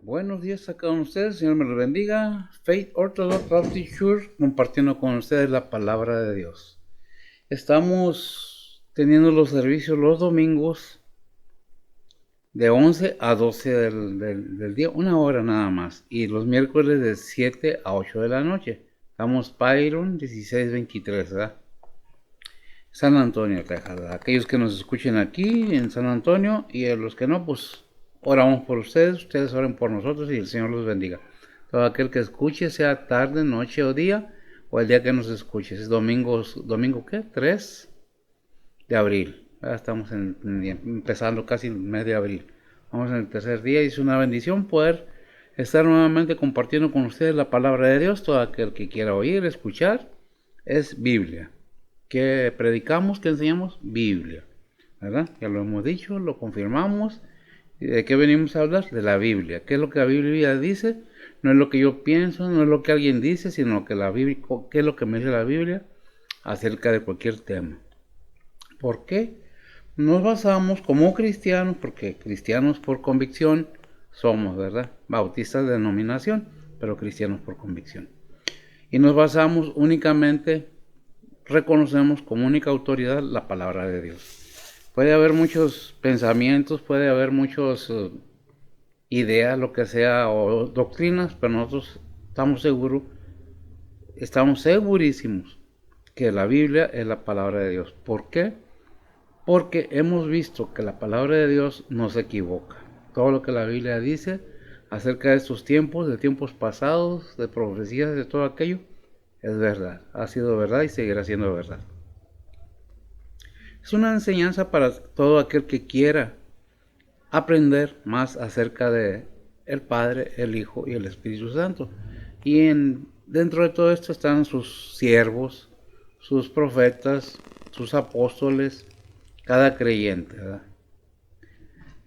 Buenos días a cada uno de ustedes, Señor me los bendiga. Faith Orthodox Baptist Church, compartiendo con ustedes la palabra de Dios. Estamos teniendo los servicios los domingos de 11 a 12 del día, una hora nada más. Y los miércoles de 7 a 8 de la noche. Estamos Pyron 1623, ¿verdad? San Antonio, Texas, ¿verdad? Aquellos que nos escuchen aquí en San Antonio y a los que no, pues oramos por ustedes oren por nosotros y el Señor los bendiga. Todo aquel que escuche, sea tarde, noche o día, o el día que nos escuche. Es domingo ¿qué? 3 de abril. Ya estamos empezando casi el mes de abril. Vamos en el tercer día y es una bendición poder estar nuevamente compartiendo con ustedes la palabra de Dios. Todo aquel que quiera oír, escuchar, es Biblia. ¿Qué predicamos? ¿Qué enseñamos? Biblia, ¿verdad? Ya lo hemos dicho, lo confirmamos. ¿De qué venimos a hablar? De la Biblia. ¿Qué es lo que la Biblia dice? No es lo que yo pienso, no es lo que alguien dice, sino que la Biblia, ¿qué es lo que me dice la Biblia acerca de cualquier tema? ¿Por qué? Nos basamos como cristianos, porque cristianos por convicción somos, ¿verdad? Bautistas de denominación, pero cristianos por convicción. Y nos basamos únicamente, reconocemos como única autoridad la palabra de Dios. Puede haber muchos pensamientos, puede haber muchas ideas, lo que sea, o doctrinas, pero nosotros estamos segurísimos que la Biblia es la palabra de Dios. ¿Por qué? Porque hemos visto que la palabra de Dios no se equivoca. Todo lo que la Biblia dice acerca de estos tiempos, de tiempos pasados, de profecías, de todo aquello, es verdad. Ha sido verdad y seguirá siendo verdad. Es una enseñanza para todo aquel que quiera aprender más acerca de el Padre, el Hijo y el Espíritu Santo. Y dentro de todo esto están sus siervos, sus profetas, sus apóstoles, cada creyente, ¿verdad?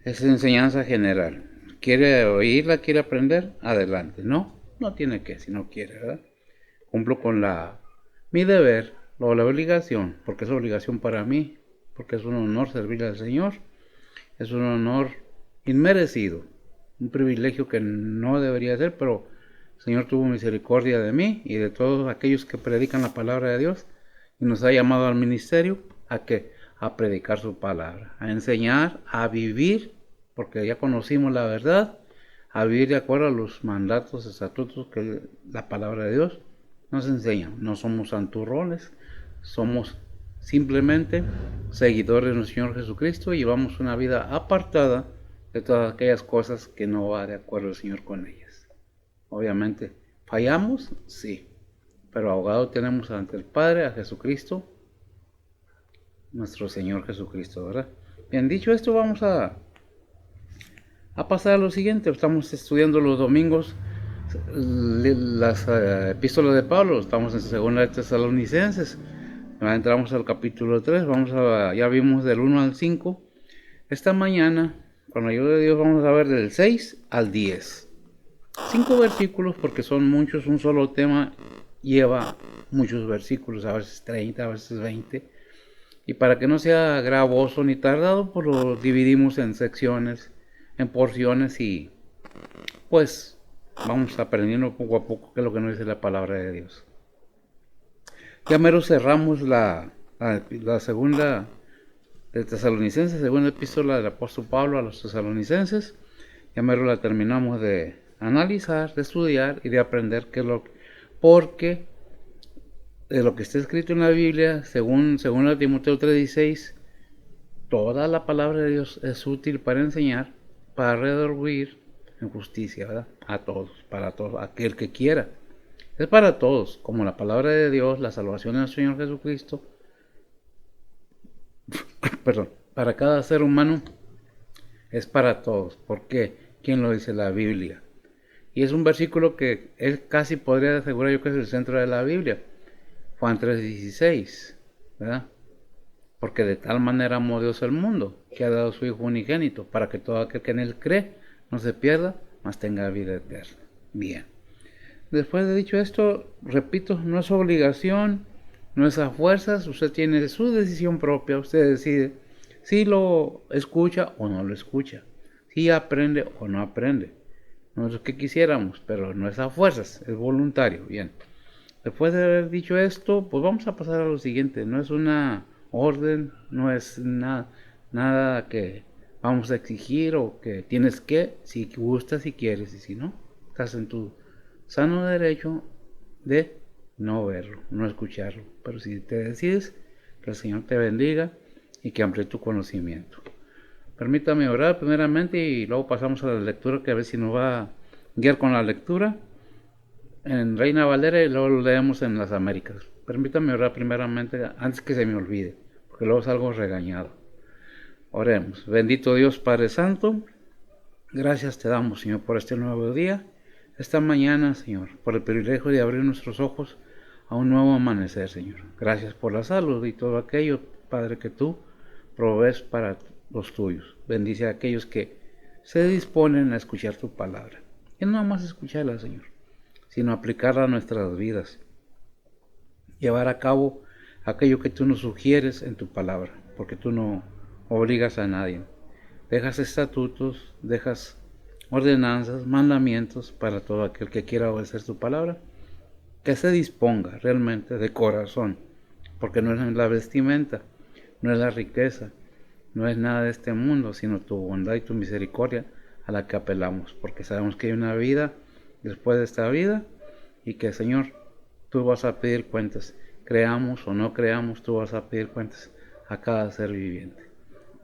Es enseñanza general. ¿Quiere oírla? ¿Quiere aprender? Adelante. No tiene que, si no quiere, ¿verdad? Cumplo con mi deber, o la obligación, porque es obligación para mí, porque es un honor servirle al Señor, es un honor inmerecido, un privilegio que no debería ser, pero el Señor tuvo misericordia de mí y de todos aquellos que predican la palabra de Dios y nos ha llamado al ministerio a que a predicar su palabra, a enseñar, a vivir, porque ya conocimos la verdad, a vivir de acuerdo a los mandatos, estatutos que la palabra de Dios nos enseña. No somos santurrones, somos simplemente seguidores de nuestro Señor Jesucristo y llevamos una vida apartada de todas aquellas cosas que no va de acuerdo el Señor con ellas. Obviamente, ¿fallamos? Sí, pero abogado tenemos ante el Padre, a Jesucristo, nuestro Señor Jesucristo, ¿verdad? Bien, dicho esto, vamos a pasar a lo siguiente. Estamos estudiando los domingos las epístolas de Pablo. Estamos en segunda de Tesalonicenses. Entramos al capítulo 3. Ya vimos del 1 al 5. Esta mañana, con la ayuda de Dios, vamos a ver del 6 al 10. 5 versículos, porque son muchos. Un solo tema lleva muchos versículos, a veces 30, a veces 20. Y para que no sea gravoso ni tardado, pues lo dividimos en secciones, en porciones y pues vamos aprendiendo poco a poco qué es lo que nos dice la palabra de Dios. Ya mero cerramos la segunda de Tesalonicenses, segunda epístola del apóstol Pablo a los tesalonicenses. Ya mero la terminamos de analizar, de estudiar y de aprender porque de lo que está escrito en la Biblia, según Timoteo 3:16, toda la palabra de Dios es útil para enseñar, para redarguir en justicia, ¿verdad? A todos, para todos, aquel que quiera. Es para todos, como la palabra de Dios, la salvación del Señor Jesucristo, perdón, para cada ser humano es para todos. ¿Por qué? ¿Quién lo dice? La Biblia. Y es un versículo que casi podría asegurar yo que es el centro de la Biblia. Juan 3:16, ¿verdad? Porque de tal manera amó Dios el mundo, que ha dado su Hijo unigénito, para que todo aquel que en él cree no se pierda, mas tenga vida eterna. Bien. Después de dicho esto, repito, no es obligación, no es a fuerzas, usted tiene su decisión propia, usted decide si lo escucha o no lo escucha, si aprende o no aprende. no es lo que quisiéramos, pero no es a fuerzas, es voluntario. Bien. Después de haber dicho esto, pues vamos a pasar a lo siguiente. No es una orden, no es nada que vamos a exigir o que tienes que, si gustas, si quieres, y si no, estás en tu sano derecho de no verlo, no escucharlo. Pero si te decides, que el Señor te bendiga y que amplíe tu conocimiento. Permítame orar primeramente y luego pasamos a la lectura, que a ver si nos va a guiar con la lectura en Reina Valera y luego lo leemos en las Américas. Permítame orar primeramente antes que se me olvide, porque luego salgo regañado. Oremos. Bendito Dios Padre Santo, gracias te damos, Señor, por este nuevo día, esta mañana, Señor, por el privilegio de abrir nuestros ojos a un nuevo amanecer, Señor. Gracias por la salud y todo aquello, Padre, que tú provees para los tuyos. Bendice a aquellos que se disponen a escuchar tu palabra. Y no nada más escucharla, Señor, sino aplicarla a nuestras vidas. Llevar a cabo aquello que tú nos sugieres en tu palabra, porque tú no obligas a nadie. Dejas estatutos, dejas ordenanzas, mandamientos para todo aquel que quiera obedecer tu palabra, que se disponga realmente de corazón, porque no es la vestimenta, no es la riqueza, no es nada de este mundo, sino tu bondad y tu misericordia a la que apelamos, porque sabemos que hay una vida después de esta vida y que, Señor, tú vas a pedir cuentas, creamos o no creamos, tú vas a pedir cuentas a cada ser viviente.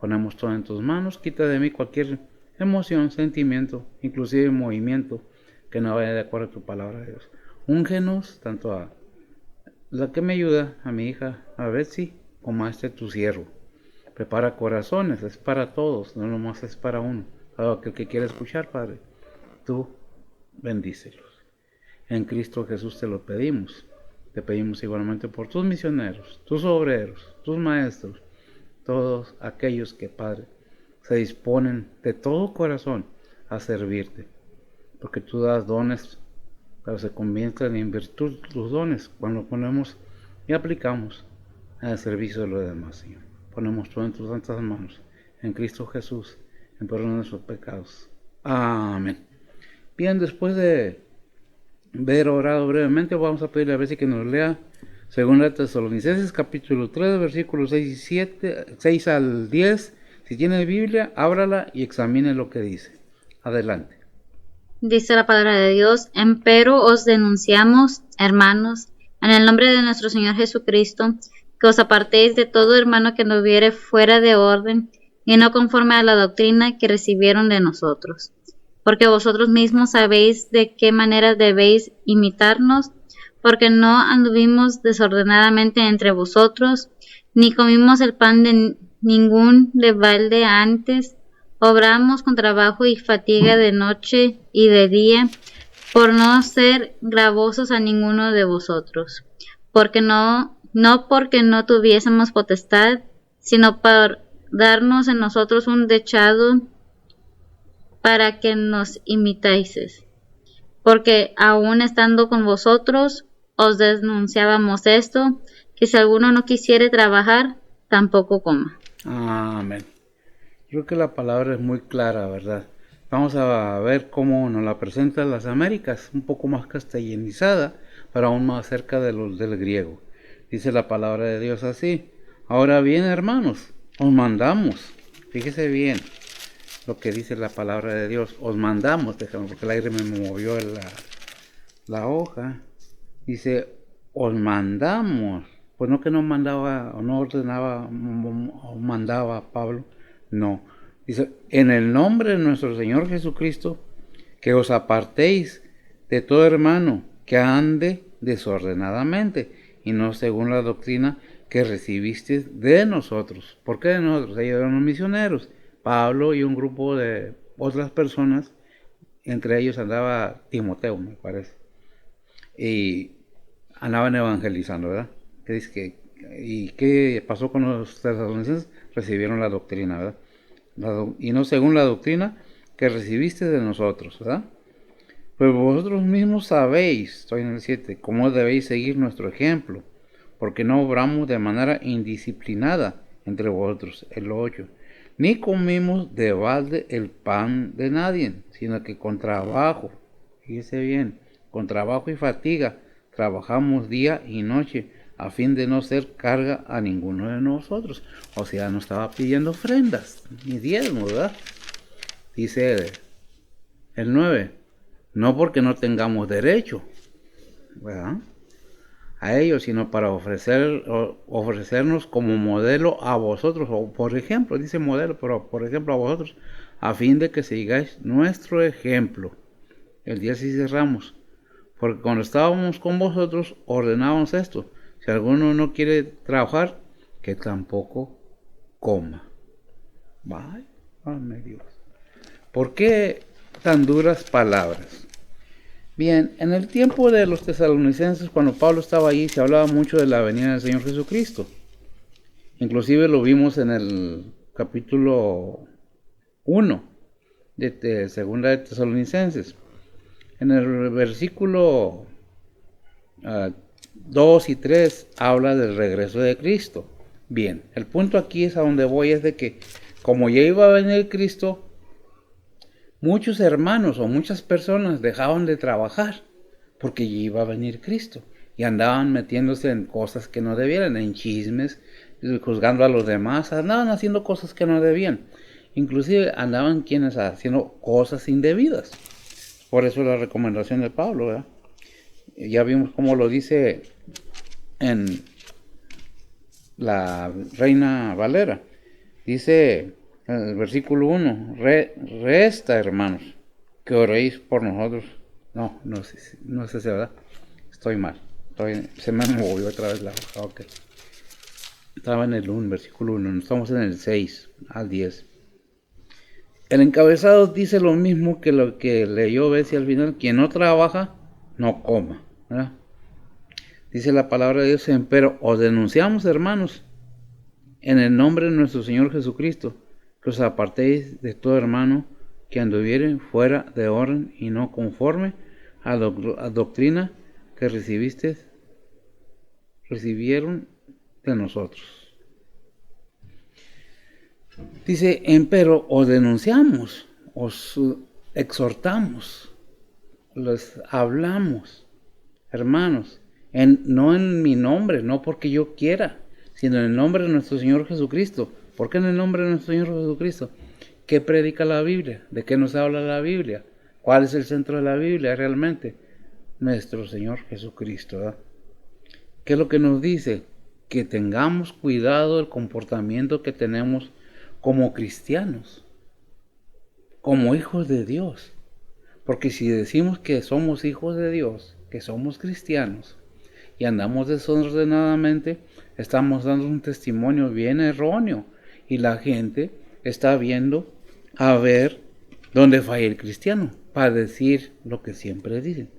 Ponemos todo en tus manos, quita de mí cualquier emoción, sentimiento, inclusive movimiento que no vaya de acuerdo a tu palabra de Dios. Úngenos tanto a la que me ayuda, a mi hija, a Betsy, como a este tu siervo. Prepara corazones, es para todos, no nomás es para uno. Todo aquel que quiera escuchar, Padre, tú bendícelos. En Cristo Jesús te lo pedimos. Te pedimos igualmente por tus misioneros, tus obreros, tus maestros, todos aquellos que, Padre, se disponen de todo corazón a servirte. Porque tú das dones, pero se convierten en virtud los dones cuando ponemos y aplicamos al servicio de los demás, Señor. Ponemos todo en tus santas manos, en Cristo Jesús, en perdón de nuestros pecados. Amén. Bien, después de haber orado brevemente, vamos a pedirle a ver si que nos lea 2 Tesalonicenses capítulo 3, versículos 6 al 10. Si tiene Biblia, ábrala y examine lo que dice. Adelante. Dice la palabra de Dios: Empero os denunciamos, hermanos, en el nombre de nuestro Señor Jesucristo, que os apartéis de todo hermano que no viere fuera de orden y no conforme a la doctrina que recibieron de nosotros. Porque vosotros mismos sabéis de qué manera debéis imitarnos, porque no anduvimos desordenadamente entre vosotros, ni comimos el pan de ningún de balde antes, obramos con trabajo y fatiga de noche y de día, por no ser gravosos a ninguno de vosotros, porque no porque no tuviésemos potestad, sino por darnos en nosotros un dechado para que nos imitáis. Porque aún estando con vosotros, os denunciábamos esto, que si alguno no quisiere trabajar, tampoco coma. Amén. Creo que la palabra es muy clara, ¿verdad? Vamos a ver cómo nos la presentan las Américas, un poco más castellanizada, pero aún más cerca del griego. Dice la palabra de Dios así: ahora bien, hermanos, os mandamos, fíjese bien lo que dice la palabra de Dios, os mandamos, déjame, porque el aire me movió la hoja. Dice, os mandamos, pues no que no mandaba, o no ordenaba, o mandaba a Pablo, no. Dice, en el nombre de nuestro Señor Jesucristo, que os apartéis de todo hermano que ande desordenadamente, y no según la doctrina que recibisteis de nosotros. ¿Por qué de nosotros? Ellos eran los misioneros, Pablo y un grupo de otras personas, entre ellos andaba Timoteo, me parece, y andaban evangelizando, ¿verdad? ¿Qué dice que, y qué pasó con los tesalonicenses? Recibieron la doctrina, ¿verdad? Y no según la doctrina que recibiste de nosotros, ¿verdad? Pues vosotros mismos sabéis, estoy en el 7, cómo debéis seguir nuestro ejemplo, porque no obramos de manera indisciplinada entre vosotros, el 8, ni comimos de balde el pan de nadie, sino que con trabajo, fíjese bien, con trabajo y fatiga, trabajamos día y noche, a fin de no ser carga a ninguno de nosotros. O sea, no estaba pidiendo ofrendas, ni diezmos, ¿verdad? Dice el 9, no porque no tengamos derecho, ¿verdad?, a ellos, sino para ofrecernos como modelo a vosotros, o por ejemplo, dice modelo, pero por ejemplo a vosotros, a fin de que sigáis nuestro ejemplo. El 10 y cerramos, porque cuando estábamos con vosotros ordenábamos esto: si alguno no quiere trabajar, que tampoco coma. Válgame Dios. ¿Por qué tan duras palabras? Bien, en el tiempo de los tesalonicenses, cuando Pablo estaba allí, se hablaba mucho de la venida del Señor Jesucristo. Inclusive lo vimos en el capítulo 1 de Segunda de Tesalonicenses. En el versículo 2 y 3 habla del regreso de Cristo. Bien, el punto aquí es a donde voy, es de que como ya iba a venir Cristo, muchos hermanos o muchas personas dejaban de trabajar porque ya iba a venir Cristo y andaban metiéndose en cosas que no debieran, en chismes, juzgando a los demás, andaban haciendo cosas que no debían. Inclusive andaban quienes haciendo cosas indebidas. Por eso la recomendación de Pablo, ¿verdad? Ya vimos cómo lo dice en la Reina Valera. Dice en el versículo 1, resta, hermanos, que oréis por nosotros. No sé si verdad. Estoy mal. Se me movió otra vez la hoja. Okay. Estaba en el 1, versículo 1. Estamos en el 6 al 10. El encabezado dice lo mismo que lo que leyó Bessie al final: quien no trabaja, no coma, ¿verdad? Dice la palabra de Dios: pero os denunciamos, hermanos, en el nombre de nuestro Señor Jesucristo, que os apartéis de todo hermano que anduviere fuera de orden y no conforme a la doctrina que recibieron de nosotros. Dice, empero os denunciamos, os exhortamos, les hablamos, hermanos, no en mi nombre, no porque yo quiera, sino en el nombre de nuestro Señor Jesucristo. ¿Por qué en el nombre de nuestro Señor Jesucristo? ¿Qué predica la Biblia? ¿De qué nos habla la Biblia? ¿Cuál es el centro de la Biblia realmente? Nuestro Señor Jesucristo, ¿verdad? ¿Qué es lo que nos dice? Que tengamos cuidado del comportamiento que tenemos como cristianos, como hijos de Dios. Porque si decimos que somos hijos de Dios, que somos cristianos, y andamos desordenadamente, estamos dando un testimonio bien erróneo, y la gente está viendo a ver dónde falla el cristiano, para decir lo que siempre dicen: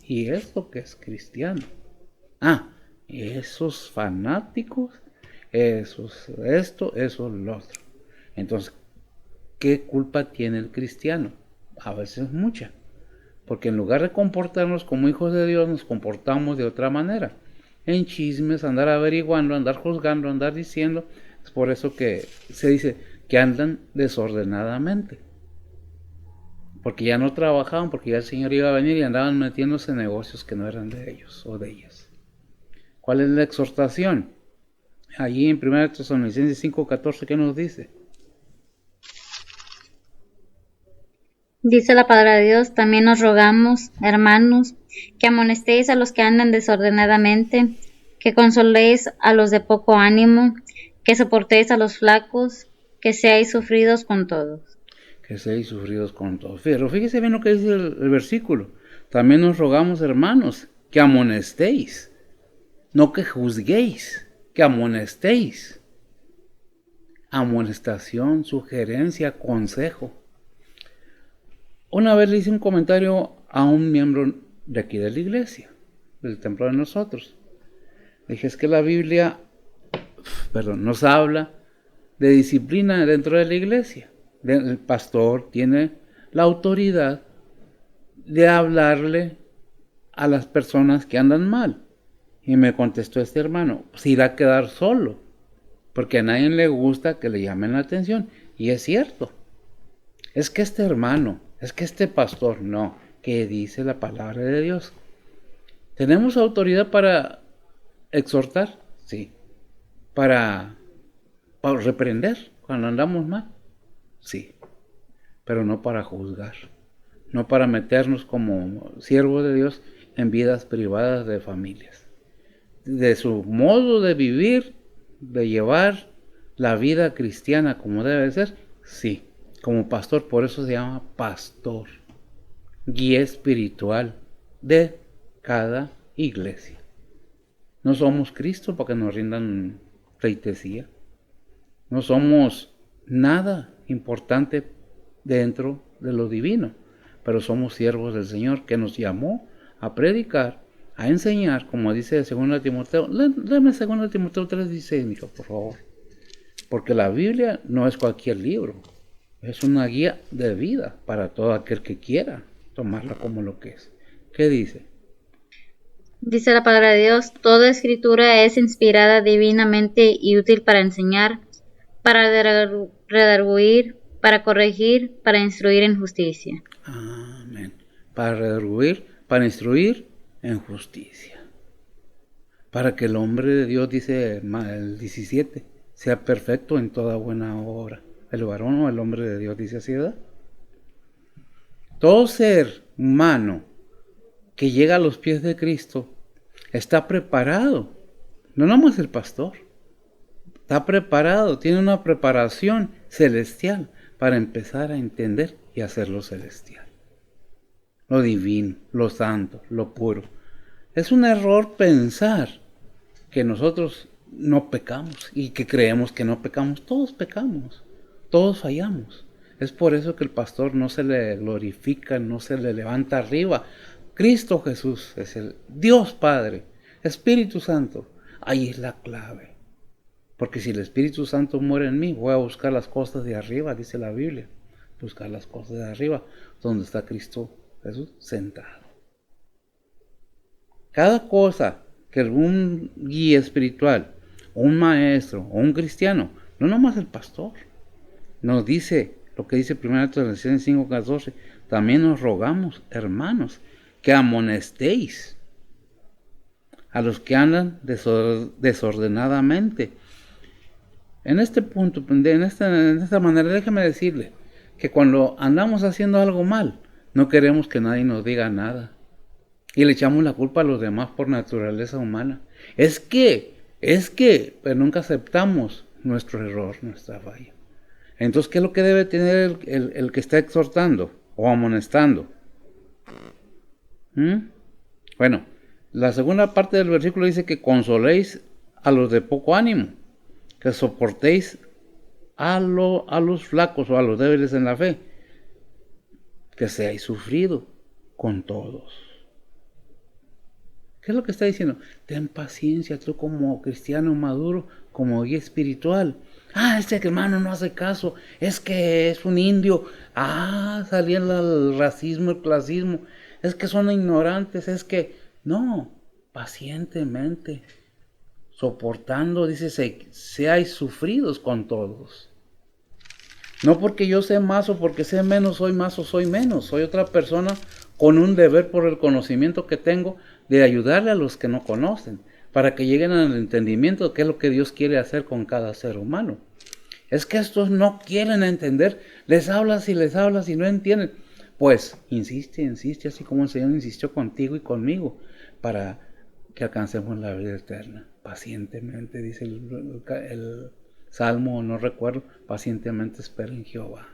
y esto que es cristiano, esos fanáticos, esos esto, esos lo otro. Entonces, ¿qué culpa tiene el cristiano? A veces mucha, porque en lugar de comportarnos como hijos de Dios, nos comportamos de otra manera, en chismes, andar averiguando, andar juzgando, andar diciendo. Es por eso que se dice que andan desordenadamente, porque ya no trabajaban, porque ya el Señor iba a venir y andaban metiéndose en negocios que no eran de ellos o de ellas. ¿Cuál es la exhortación? Allí en 1 Tesalonicenses 5:14, ¿qué nos dice? Dice la palabra de Dios: también os rogamos, hermanos, que amonestéis a los que andan desordenadamente, que consoléis a los de poco ánimo, que soportéis a los flacos, que seáis sufridos con todos. Que seáis sufridos con todos. Pero fíjese bien lo que dice el versículo. También os rogamos, hermanos, que amonestéis, no que juzguéis, que amonestéis. Amonestación, sugerencia, consejo. Una vez le hice un comentario a un miembro de aquí de la iglesia, del templo de nosotros. Le dije, es que la Biblia, nos habla de disciplina dentro de la iglesia. El pastor tiene la autoridad de hablarle a las personas que andan mal. Y me contestó este hermano, se irá a quedar solo, porque a nadie le gusta que le llamen la atención. Y es cierto. Es que este hermano, es que este pastor, no. ¿Qué dice la palabra de Dios? ¿Tenemos autoridad para exhortar? Sí. ¿Para reprender cuando andamos mal? Sí. Pero no para juzgar. No para meternos como siervos de Dios en vidas privadas de familias. De su modo de vivir, de llevar la vida cristiana como debe ser, sí. Como pastor, por eso se llama pastor. Guía espiritual de cada iglesia. No somos Cristo para que nos rindan pleitesía. No somos nada importante dentro de lo divino, pero somos siervos del Señor que nos llamó a predicar, a enseñar, como dice 2 Timoteo. Léeme 2 Timoteo 3:16, mijo, por favor. Porque la Biblia no es cualquier libro, es una guía de vida para todo aquel que quiera tomarla como lo que es. ¿Qué dice? Dice la palabra de Dios, toda escritura es inspirada divinamente y útil para enseñar, para redarguir, para corregir, para instruir en justicia. Amén. Para redarguir, para instruir en justicia. Para que el hombre de Dios, dice el 17, sea perfecto en toda buena obra. El varón o el hombre de Dios dice así, ¿verdad? Todo ser humano que llega a los pies de Cristo está preparado. No nomás el pastor. Está preparado, tiene una preparación celestial para empezar a entender y hacer lo celestial. Lo divino, lo santo, lo puro. Es un error pensar que nosotros no pecamos y que creemos que no pecamos. Todos pecamos, todos fallamos. Es por eso que el pastor no se le glorifica, no se le levanta arriba. Cristo Jesús es el Dios Padre, Espíritu Santo. Ahí es la clave. Porque si el Espíritu Santo muere en mí, voy a buscar las cosas de arriba, dice la Biblia. Buscar las cosas de arriba, donde está Cristo Jesús sentado. Cada cosa que un guía espiritual, o un maestro, o un cristiano, no nomás el pastor, nos dice lo que dice 1 Tesalonicenses 5:14, también nos rogamos, hermanos, que amonestéis a los que andan desordenadamente. En este punto, en esta manera, déjeme decirle que cuando andamos haciendo algo mal, no queremos que nadie nos diga nada. Y le echamos la culpa a los demás por naturaleza humana. Es que, pero nunca aceptamos nuestro error, nuestra falla. Entonces, ¿qué es lo que debe tener el que está exhortando o amonestando? Bueno, la segunda parte del versículo dice que consoléis a los de poco ánimo, que soportéis a los flacos o a los débiles en la fe, que seáis sufrido con todos. ¿Qué es lo que está diciendo? Ten paciencia, tú como cristiano maduro, como guía espiritual. Este hermano no hace caso, es que es un indio. Salía el racismo, el clasismo. Es que son ignorantes, es que... No, pacientemente, soportando, dice, seáis sufridos con todos. No porque yo sé más o porque sé menos, soy más o soy menos. Soy otra persona con un deber por el conocimiento que tengo de ayudarle a los que no conocen, para que lleguen al entendimiento de qué es lo que Dios quiere hacer con cada ser humano. Es que estos no quieren entender, les hablas y no entienden. Pues insiste, así como el Señor insistió contigo y conmigo, para que alcancemos la vida eterna. Pacientemente, dice el Salmo, no recuerdo, pacientemente espera en Jehová.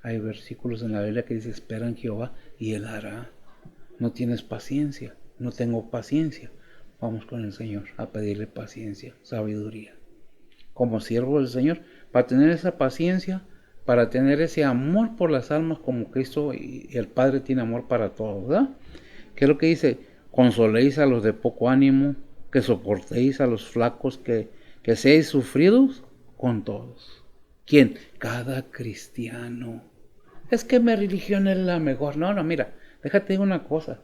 Hay versículos en la Biblia que dice, espera en Jehová y Él hará. No tienes paciencia, no tengo paciencia. Vamos con el Señor a pedirle paciencia, sabiduría. Como siervo del Señor, para tener esa paciencia, para tener ese amor por las almas como Cristo y el Padre tiene amor para todos, ¿verdad? ¿Qué es lo que dice? Consoléis a los de poco ánimo, que soportéis a los flacos, que seáis sufridos con todos. ¿Quién? Cada cristiano. Es que mi religión es la mejor. No, mira, déjate una cosa.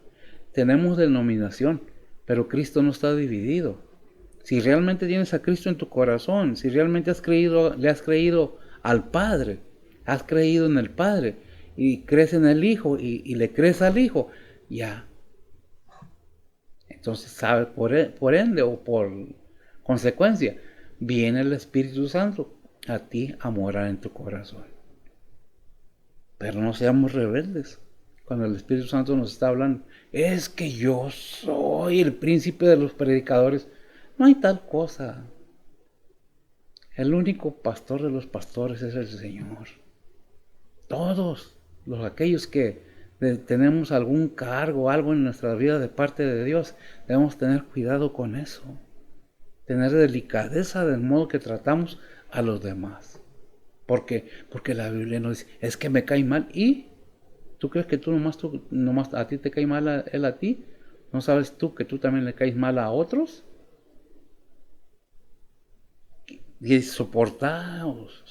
Tenemos denominación, pero Cristo no está dividido. Si realmente tienes a Cristo en tu corazón, si realmente le has creído al Padre, has creído en el Padre y crees en el Hijo y le crees al Hijo, ya. Entonces, sabe, por ende o por consecuencia, viene el Espíritu Santo a ti a morar en tu corazón. Pero no seamos rebeldes. Cuando el Espíritu Santo nos está hablando, es que yo soy el príncipe de los predicadores. No hay tal cosa. El único pastor de los pastores es el Señor. Todos aquellos que tenemos algún cargo, algo en nuestra vida de parte de Dios, debemos tener cuidado con eso. Tener delicadeza del modo que tratamos a los demás. Porque la Biblia nos dice, es que me cae mal. ¿Y tú crees que tú nomás a ti te cae mal él a ti? ¿No sabes tú que tú también le caes mal a otros? Y soportáis,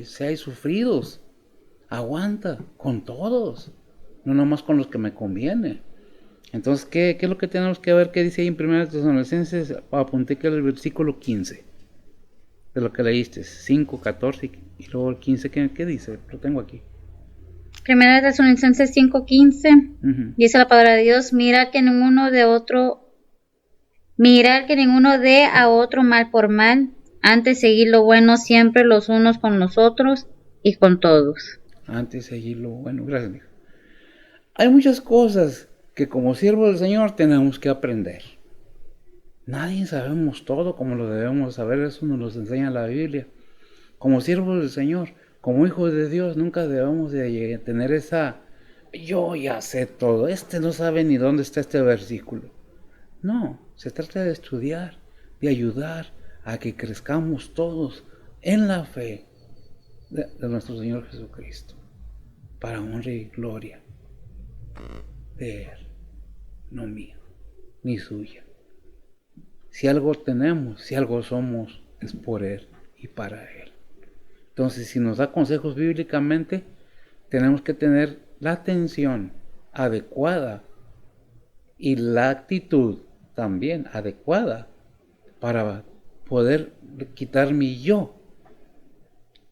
seáis sufridos. Aguanta con todos, no nomás con los que me conviene. Entonces, ¿qué es lo que tenemos que ver? ¿Qué dice ahí en 1 Tesalonicenses? Apunté que el versículo 15 de lo que leíste, 5, 14 y luego el 15, ¿qué dice? Lo tengo aquí. 1 Tesalonicenses 5:15, dice la palabra de Dios, mirar que ninguno dé a otro mal por mal, antes seguir lo bueno siempre los unos con los otros y con todos. Antes seguir lo bueno, gracias, mija. Hay muchas cosas que como siervos del Señor tenemos que aprender. Nadie sabemos todo como lo debemos saber, eso nos lo enseña la Biblia. Como siervos del Señor, como hijos de Dios, nunca debemos de tener esa, yo ya sé todo, no sabe ni dónde está este versículo. No, se trata de estudiar, de ayudar a que crezcamos todos en la fe de nuestro Señor Jesucristo, para honra y gloria de Él, no mío, ni suya. Si algo tenemos, si algo somos, es por Él y para Él. Entonces, si nos da consejos bíblicamente, tenemos que tener la atención adecuada y la actitud también adecuada para poder quitar mi yo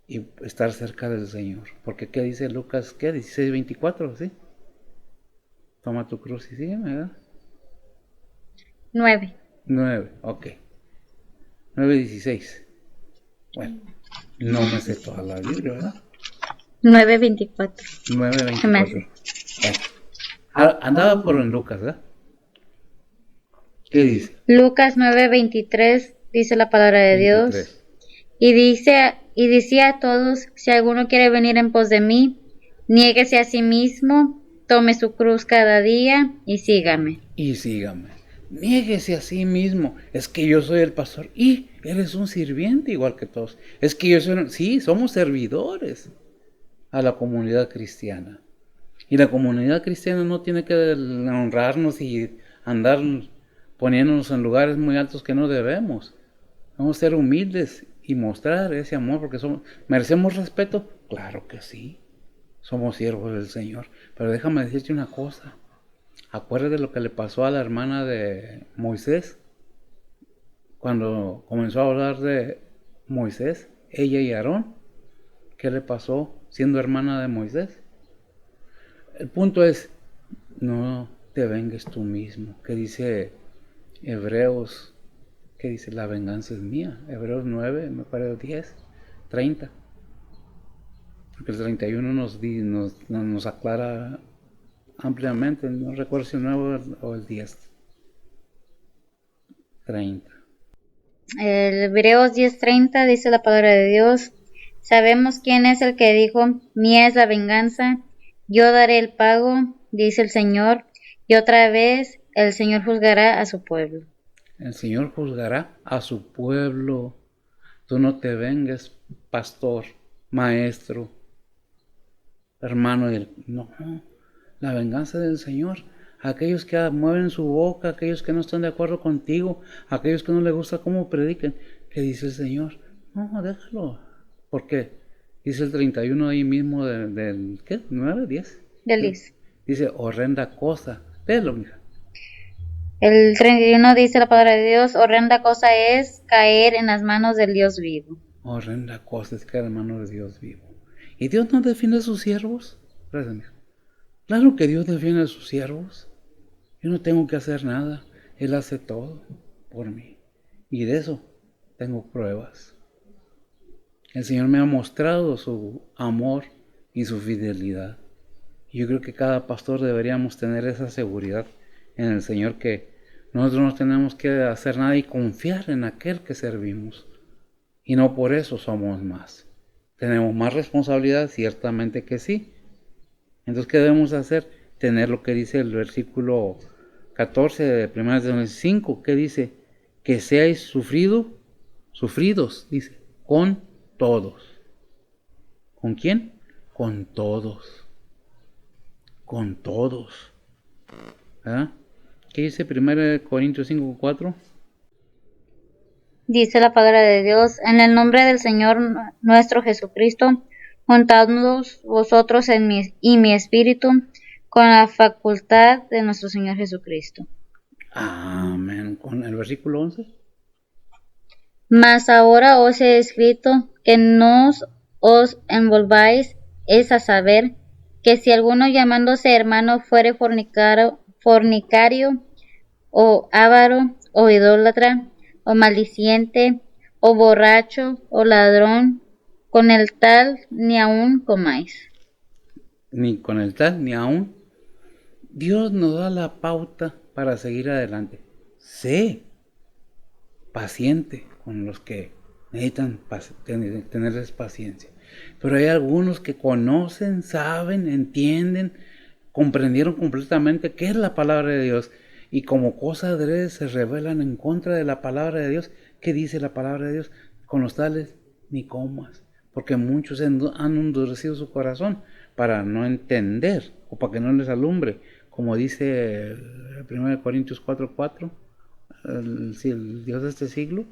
y estar cerca del Señor. Porque ¿qué dice Lucas? ¿Qué? 16:24, ¿sí? Toma tu cruz y sígueme, ¿verdad? 9, ok. 9:16. Bueno, no me sé toda la Biblia, ¿verdad? 9:24. 9:24. Andaba por en Lucas, ¿verdad? ¿Qué dice? Lucas 9:23 dice la palabra de 23. Dios. Y decía a todos, si alguno quiere venir en pos de mí, niéguese a sí mismo, tome su cruz cada día y sígame. Niéguese a sí mismo. Es que yo soy el pastor y eres un sirviente igual que todos. Es que somos servidores a la comunidad cristiana. Y la comunidad cristiana no tiene que honrarnos y andar poniéndonos en lugares muy altos que no debemos. Vamos a ser humildes y mostrar ese amor porque merecemos respeto. Claro que sí, somos siervos del Señor. Pero déjame decirte una cosa. Acuérdate de lo que le pasó a la hermana de Moisés cuando comenzó a hablar de Moisés, ella y Aarón. ¿Qué le pasó siendo hermana de Moisés? El punto es, no te vengues tú mismo. ¿Qué dice Hebreos? ¿Qué dice? La venganza es mía. Hebreos 9, me parece 10, 30. Porque el 31 nos aclara ampliamente. No recuerdo si el 9 o el 10. 30. El Hebreos 10:30 dice la palabra de Dios. Sabemos quién es el que dijo, mía es la venganza, yo daré el pago, dice el Señor, y otra vez el Señor juzgará a su pueblo. El Señor juzgará a su pueblo. Tú no te vengues, pastor, maestro, hermano. No, la venganza del Señor. Aquellos que mueven su boca, aquellos que no están de acuerdo contigo, aquellos que no les gusta cómo prediquen. ¿Qué dice el Señor? No, déjalo. ¿Por qué? Dice el 31 ahí mismo del ¿qué? ¿9, 10? Del 10. Dice, horrenda cosa. Léelo, mija. El 31 dice la palabra de Dios, horrenda cosa es caer en las manos del Dios vivo. horrenda cosa es caer en manos de Dios vivo. ¿Y Dios no defiende a sus siervos? Gracias, mijo. Claro que Dios defiende a sus siervos. Yo no tengo que hacer nada. Él hace todo por mí. Y de eso tengo pruebas. El Señor me ha mostrado su amor y su fidelidad. Y yo creo que cada pastor deberíamos tener esa seguridad en el Señor, que nosotros no tenemos que hacer nada y confiar en aquel que servimos. Y no por eso somos más. ¿Tenemos más responsabilidad? Ciertamente que sí. Entonces, ¿qué debemos hacer? Tener lo que dice el versículo 14 de 1 de 5, que dice: que seáis sufridos, dice, con todos. ¿Con quién? Con todos. Con todos. ¿Verdad? ¿Qué dice 1 Corintios 5, 4? Dice la palabra de Dios: en el nombre del Señor nuestro Jesucristo, juntadnos vosotros y mi espíritu con la facultad de nuestro Señor Jesucristo. Amén. Con el versículo 11. Mas ahora os he escrito que no os envolváis, es a saber, que si alguno llamándose hermano fuere fornicario, o avaro, o idólatra, o maldiciente, o borracho, o ladrón, con el tal ni aun comáis. Ni con el tal, ni aún. Dios nos da la pauta para seguir adelante. Sé paciente con los que necesitan tenerles paciencia. Pero hay algunos que conocen, saben, entienden, comprendieron completamente qué es la palabra de Dios, y como cosa adrede se rebelan en contra de la palabra de Dios. ¿Qué dice la palabra de Dios? Con los tales ni comas, porque muchos han endurecido su corazón para no entender, o para que no les alumbre, como dice 1 Corintios 4:4, el Dios de este siglo.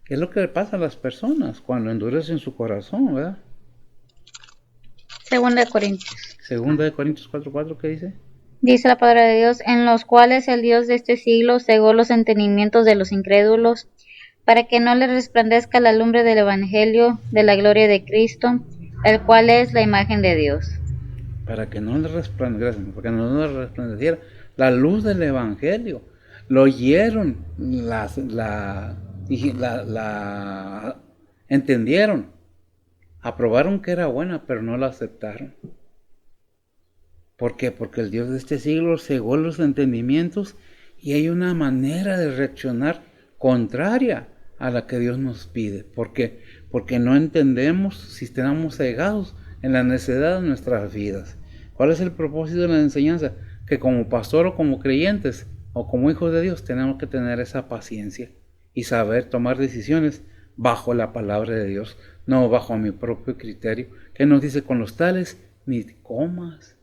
¿Qué es lo que le pasa a las personas cuando endurecen su corazón, verdad? Segunda de Corintios. Segunda de Corintios 4:4, ¿qué dice? Dice la palabra de Dios: en los cuales el Dios de este siglo cegó los entendimientos de los incrédulos, para que no les resplandezca la lumbre del Evangelio de la gloria de Cristo, el cual es la imagen de Dios. Para que no les resplandeciera la luz del Evangelio. Lo oyeron, entendieron, aprobaron que era buena, pero no la aceptaron. ¿Por qué? Porque el Dios de este siglo cegó los entendimientos, y hay una manera de reaccionar contraria a la que Dios nos pide. ¿Por qué? Porque no entendemos, si estamos cegados en la necedad de nuestras vidas. ¿Cuál es el propósito de la enseñanza? Que como pastor o como creyentes o como hijos de Dios tenemos que tener esa paciencia y saber tomar decisiones bajo la palabra de Dios, no bajo mi propio criterio. ¿Qué nos dice? Con los tales ni comas.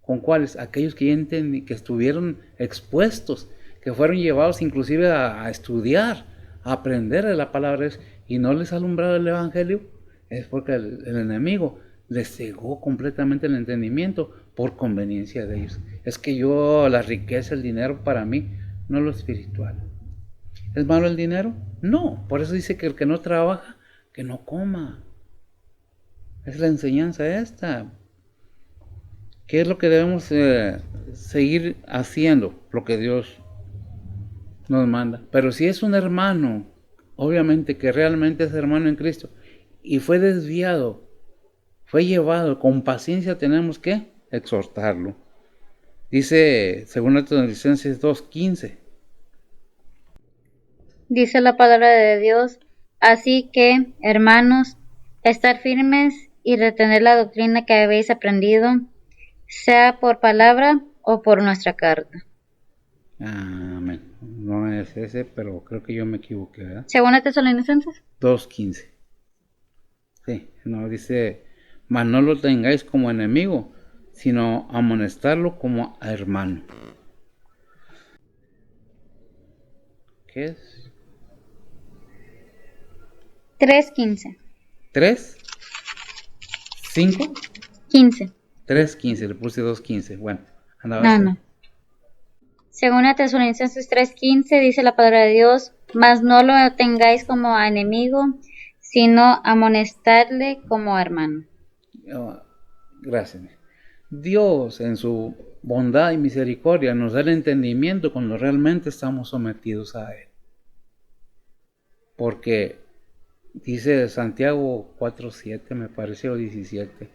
¿Con cuáles? Aquellos que ya entendí, que estuvieron expuestos, que fueron llevados inclusive a estudiar, a aprender de la palabra de Dios, y no les ha alumbrado el Evangelio. Es porque el enemigo les cegó completamente el entendimiento por conveniencia de ellos. Es que la riqueza, el dinero para mí, no lo espiritual. ¿Es malo el dinero? No, por eso dice que el que no trabaja, que no coma. Es la enseñanza esta. ¿Qué es lo que debemos seguir haciendo? Lo que Dios nos manda. Pero si es un hermano, obviamente que realmente es hermano en Cristo, y fue desviado, fue llevado, con paciencia tenemos que exhortarlo. Dice 2 Tesalonicenses 2:15. Dice la palabra de Dios: así que, hermanos, estar firmes y retener la doctrina que habéis aprendido, sea por palabra o por nuestra carta. Amén. No es ese, pero creo que yo me equivoqué, ¿verdad? Segunda Tesalonicenses 2:15. Sí, no dice: mas no lo tengáis como enemigo, sino amonestarlo como a hermano. ¿Qué es? 3:15. ¿3? ¿5? 15. 3:15, le puse 2:15. Bueno, andaba. No. Segunda Tesalonicenses 3:15 dice la palabra de Dios: mas no lo tengáis como a enemigo, sino amonestarle como hermano. Gracias. Dios en su bondad y misericordia nos da el entendimiento cuando realmente estamos sometidos a Él. Porque dice Santiago 4:7, me parece, o 17.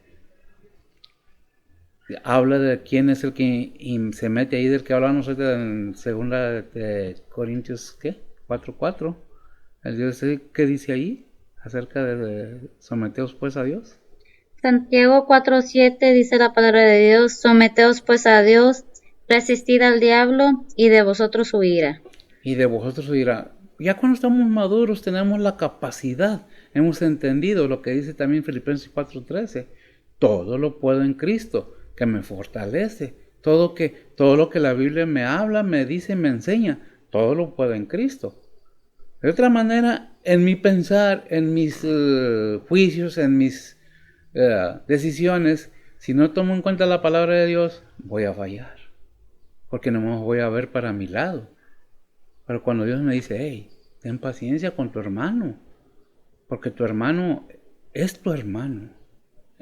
Habla de quién es el que se mete ahí, del que hablamos en segunda de Corintios, ¿qué? 4:4. El Dios, ¿qué dice ahí? Acerca de someteos pues a Dios. Santiago 4:7 dice la palabra de Dios: someteos pues a Dios, resistid al diablo, y de vosotros huirá. Y de vosotros huirá. Ya cuando estamos maduros tenemos la capacidad, hemos entendido lo que dice también Filipenses 4:13. Todo lo puedo en Cristo, que me fortalece. Todo lo que la Biblia me habla, me dice, me enseña, todo lo puedo en Cristo. De otra manera, en mi pensar, en mis juicios, en mis decisiones, si no tomo en cuenta la palabra de Dios, voy a fallar. Porque no me voy a ver para mi lado. Pero cuando Dios me dice, hey, ten paciencia con tu hermano, porque tu hermano es tu hermano.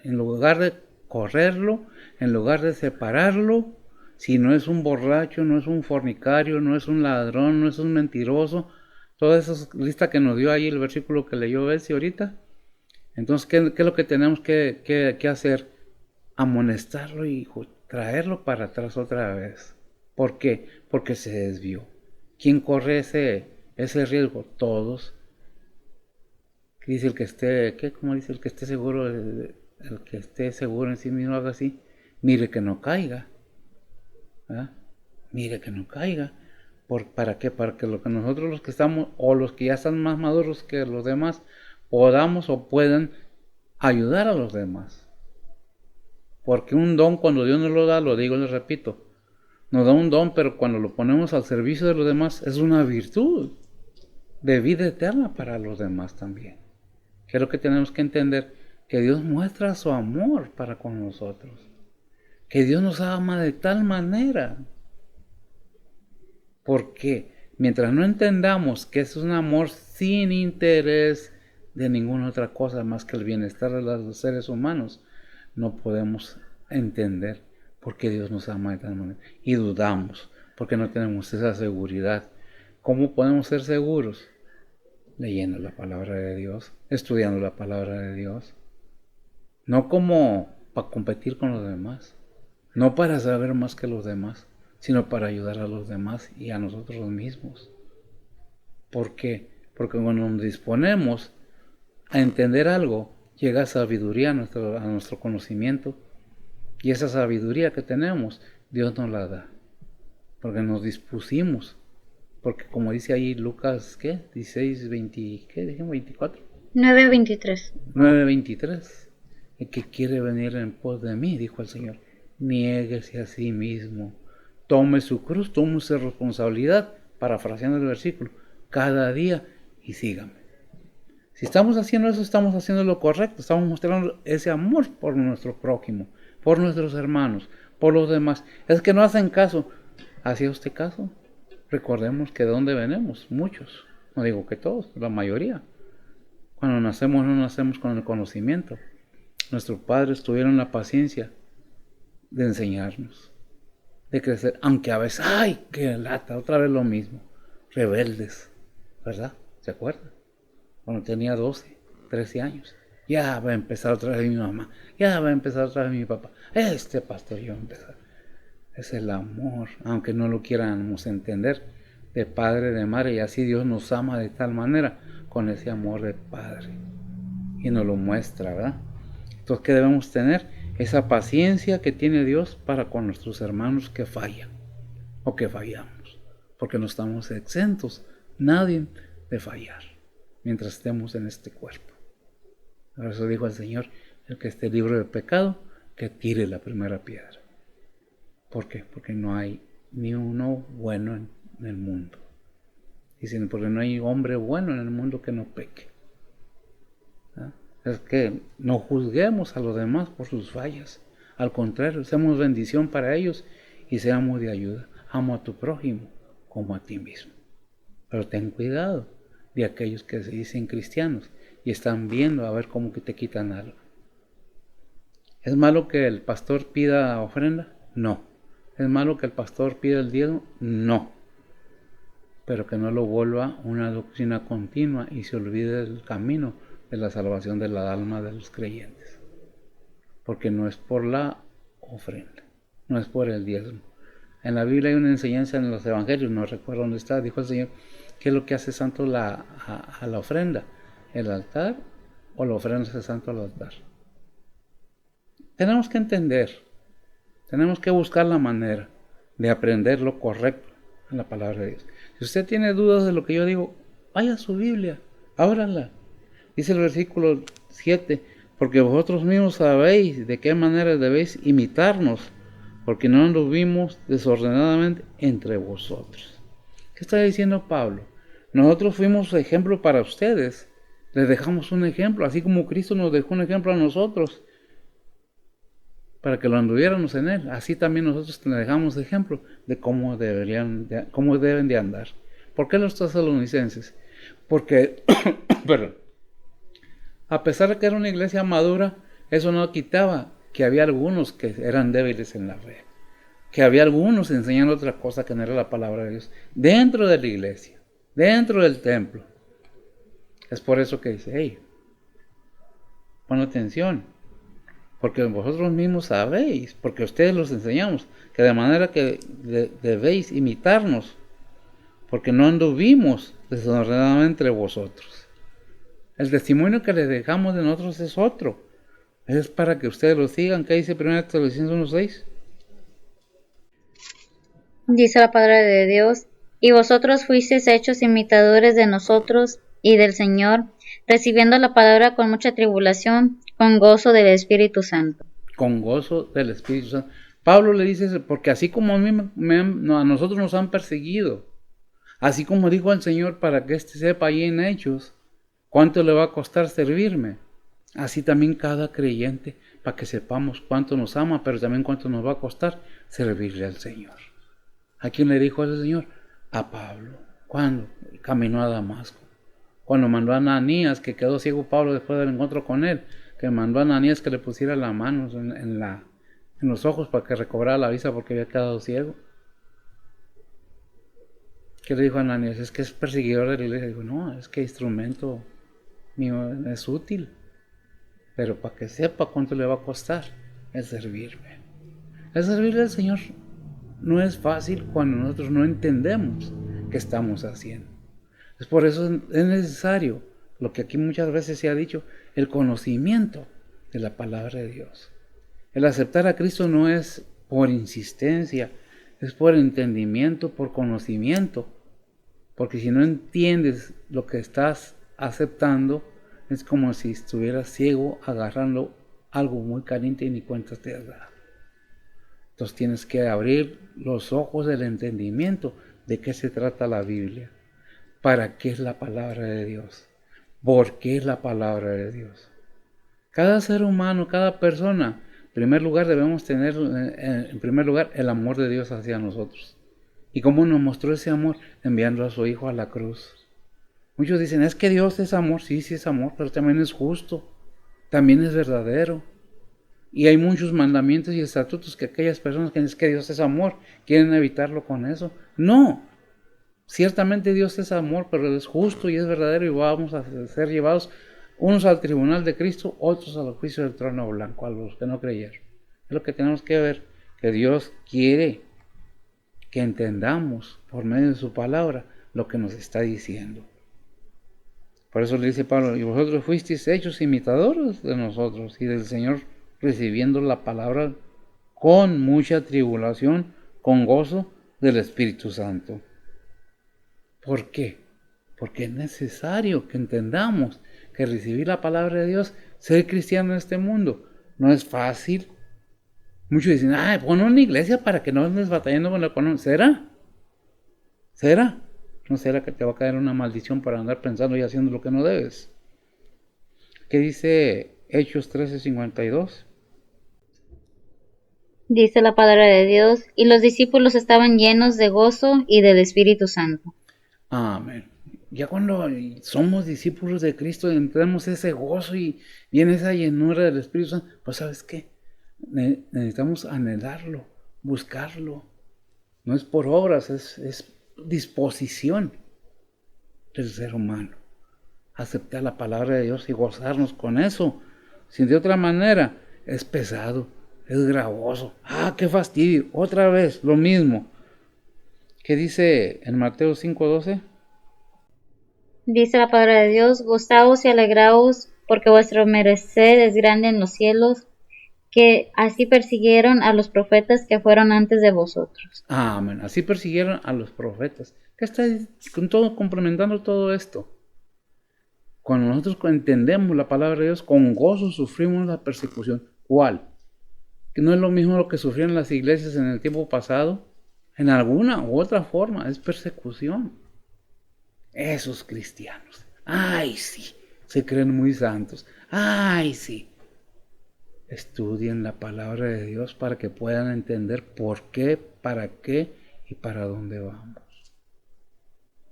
En lugar de correrlo, en lugar de separarlo, si no es un borracho, no es un fornicario, no es un ladrón, no es un mentiroso, toda esa lista que nos dio ahí el versículo que leyó Bessie ahorita. Entonces, ¿qué es lo que tenemos que hacer? Amonestarlo y traerlo para atrás otra vez. ¿Por qué? Porque se desvió. ¿Quién corre ese riesgo? Todos. Dice el que esté, ¿qué? ¿Cómo dice? El que esté seguro, el que esté seguro en sí mismo, haga así. Mire que no caiga. ¿Verdad? Mire que no caiga. ¿Para qué? Para que nosotros los que estamos, o los que ya están más maduros que los demás, podamos o puedan ayudar a los demás. Porque un don, cuando Dios nos lo da, lo digo y lo repito, nos da un don, pero cuando lo ponemos al servicio de los demás, es una virtud de vida eterna para los demás también. Que es lo que tenemos que entender, que Dios muestra su amor para con nosotros. Que Dios nos ama de tal manera. Porque mientras no entendamos que es un amor sin interés de ninguna otra cosa más que el bienestar de los seres humanos, no podemos entender por qué Dios nos ama de tal manera. Y dudamos, porque no tenemos esa seguridad. ¿Cómo podemos ser seguros? Leyendo la palabra de Dios, estudiando la palabra de Dios. No como para competir con los demás, no para saber más que los demás, sino para ayudar a los demás y a nosotros mismos. ¿Por qué? Porque cuando nos disponemos a entender algo, llega sabiduría a nuestro conocimiento, y esa sabiduría que tenemos, Dios nos la da, porque nos dispusimos, porque como dice ahí Lucas, ¿qué? 16, 20, ¿qué? Dijimos 24. 9:23. 9:23. El que quiere venir en pos de mí, dijo el Señor, niéguese a sí mismo, tome su cruz, tome su responsabilidad, parafraseando el versículo, cada día y sígame. Si estamos haciendo eso, estamos haciendo lo correcto, estamos mostrando ese amor por nuestro prójimo, por nuestros hermanos, por los demás. Es que no hacen caso. ¿Hacía usted caso? Recordemos que de dónde venimos, muchos, no digo que todos, la mayoría. Cuando nacemos no nacemos con el conocimiento. Nuestros padres tuvieron la paciencia de enseñarnos, de crecer, aunque a veces, ¡ay, qué lata! Otra vez lo mismo, rebeldes, ¿verdad? ¿Se acuerdan? Cuando tenía 12, 13 años, ya va a empezar otra vez mi mamá, ya va a empezar otra vez mi papá, este pastor ya va a empezar. Es el amor, aunque no lo quieramos entender, de padre, de madre, y así Dios nos ama de tal manera, con ese amor de padre, y nos lo muestra, ¿verdad? Entonces, ¿qué debemos tener? Esa paciencia que tiene Dios para con nuestros hermanos que fallan, o que fallamos, porque no estamos exentos, nadie, de fallar, mientras estemos en este cuerpo. Por eso dijo el Señor, el que esté libre de pecado, que tire la primera piedra. ¿Por qué? Porque no hay ni uno bueno en el mundo. Dicen, porque no hay hombre bueno en el mundo que no peque. ¿Ah? Es que no juzguemos a los demás por sus fallas. Al contrario, seamos bendición para ellos y seamos de ayuda. Amo a tu prójimo como a ti mismo. Pero ten cuidado de aquellos que se dicen cristianos y están viendo a ver cómo que te quitan algo. ¿Es malo que el pastor pida ofrenda? No. ¿Es malo que el pastor pida el diezmo? No. Pero que no lo vuelva una doctrina continua y se olvide del camino de la salvación de la alma de los creyentes. Porque no es por la ofrenda, no es por el diezmo. En la Biblia hay una enseñanza en los evangelios, no recuerdo dónde está, dijo el Señor, ¿qué es lo que hace santo a la ofrenda? ¿El altar o la ofrenda hace santo al altar? Tenemos que entender, tenemos que buscar la manera de aprender lo correcto en la palabra de Dios. Si usted tiene dudas de lo que yo digo, vaya a su Biblia, ábrala. Dice el versículo 7, porque vosotros mismos sabéis de qué manera debéis imitarnos, porque no anduvimos desordenadamente entre vosotros. ¿Qué está diciendo Pablo? Nosotros fuimos ejemplo para ustedes, les dejamos un ejemplo, así como Cristo nos dejó un ejemplo a nosotros, para que lo anduviéramos en él. Así también nosotros les dejamos ejemplo de cómo deben de andar. ¿Por qué los tesalonicenses? Porque, perdón, a pesar de que era una iglesia madura, eso no quitaba que había algunos que eran débiles en la fe, que había algunos enseñando otra cosa que no era la palabra de Dios, dentro de la iglesia, dentro del templo. Es por eso que dice, hey, pon atención, porque vosotros mismos sabéis, porque ustedes los enseñamos, que de manera que debéis imitarnos, porque no anduvimos desordenadamente entre vosotros. El testimonio que les dejamos de nosotros es otro. Es para que ustedes lo sigan. ¿Qué dice 1 Tesalonicenses 1:6? Dice la palabra de Dios, y vosotros fuisteis hechos imitadores de nosotros y del Señor, recibiendo la palabra con mucha tribulación, con gozo del Espíritu Santo. Con gozo del Espíritu Santo. Pablo le dice, porque así como a nosotros nos han perseguido, así como dijo al Señor para que éste sepa ahí en Hechos, cuánto le va a costar servirme, así también cada creyente, para que sepamos cuánto nos ama, pero también cuánto nos va a costar servirle al Señor. ¿A quién le dijo ese Señor? A Pablo. ¿Cuándo? Caminó a Damasco. Cuando mandó a Ananías, que quedó ciego Pablo después del encuentro con él, que mandó a Ananías que le pusiera las manos en los ojos para que recobrara la vista porque había quedado ciego. ¿Qué le dijo a Ananías? Es que es perseguidor de la iglesia. Dijo, no, es que instrumento mío es útil, pero para que sepa cuánto le va a costar el servirme. El servirle al Señor no es fácil cuando nosotros no entendemos qué estamos haciendo. Es por eso es necesario, lo que aquí muchas veces se ha dicho, el conocimiento de la palabra de Dios. El aceptar a Cristo no es por insistencia, es por entendimiento, por conocimiento. Porque si no entiendes lo que estás aceptando, es como si estuvieras ciego agarrando algo muy caliente y ni cuenta te has dado. Entonces tienes que abrir los ojos del entendimiento de qué se trata la Biblia. ¿Para qué es la palabra de Dios? ¿Por qué es la palabra de Dios? Cada ser humano, cada persona, en primer lugar debemos tener, en primer lugar, el amor de Dios hacia nosotros. ¿Y cómo nos mostró ese amor? Enviando a su Hijo a la cruz. Muchos dicen, es que Dios es amor. Sí, sí es amor, pero también es justo. También es verdadero. Y hay muchos mandamientos y estatutos que aquellas personas que dicen que Dios es amor, quieren evitarlo con eso. No. Ciertamente Dios es amor, pero es justo y es verdadero y vamos a ser llevados unos al tribunal de Cristo, otros al juicio del trono blanco, a los que no creyeron. Es lo que tenemos que ver, que Dios quiere que entendamos por medio de su palabra lo que nos está diciendo. Por eso le dice Pablo, y vosotros fuisteis hechos imitadores de nosotros y del Señor, recibiendo la palabra con mucha tribulación, con gozo del Espíritu Santo. ¿Por qué? Porque es necesario que entendamos que recibir la palabra de Dios, ser cristiano en este mundo, no es fácil. Muchos dicen, pon una iglesia para que no andes batallando con la economía. ¿Será? ¿Será? ¿No será que te va a caer una maldición por andar pensando y haciendo lo que no debes? ¿Qué dice Hechos 13:52? Dice la palabra de Dios, y los discípulos estaban llenos de gozo y del Espíritu Santo. Amén. Ya cuando somos discípulos de Cristo y entramos ese gozo y viene esa llenura del Espíritu Santo, pues ¿sabes qué? Necesitamos anhelarlo, buscarlo. No es por obras, es disposición del ser humano. Aceptar la palabra de Dios y gozarnos con eso. Si de otra manera es pesado, es gravoso. ¡Ah, qué fastidio! Otra vez, lo mismo. ¿Qué dice en Mateo 5:12? Dice la palabra de Dios: gozaos y alegraos, porque vuestro merecer es grande en los cielos, que así persiguieron a los profetas que fueron antes de vosotros. Amén. Así persiguieron a los profetas. ¿Qué está complementando todo esto? Cuando nosotros entendemos la palabra de Dios, con gozo sufrimos la persecución. ¿Cuál? Que no es lo mismo lo que sufrieron las iglesias en el tiempo pasado. En alguna u otra forma es persecución. Esos cristianos, ay sí, se creen muy santos. Ay sí. Estudien la palabra de Dios para que puedan entender por qué, para qué y para dónde vamos.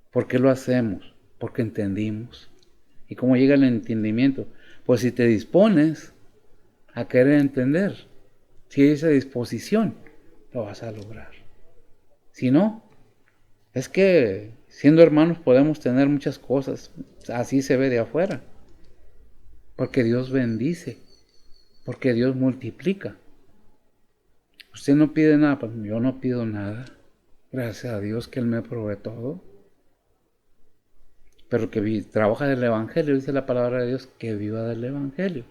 ¿Por qué lo hacemos? Porque entendimos. ¿Y cómo llega el entendimiento? Pues si te dispones a querer entender, si hay esa disposición, lo vas a lograr. Si no, es que siendo hermanos podemos tener muchas cosas, así se ve de afuera, porque Dios bendice, porque Dios multiplica. Usted no pide nada, pues yo no pido nada, gracias a Dios que Él me provee todo. Pero que trabaja del Evangelio, dice la palabra de Dios, que viva del Evangelio.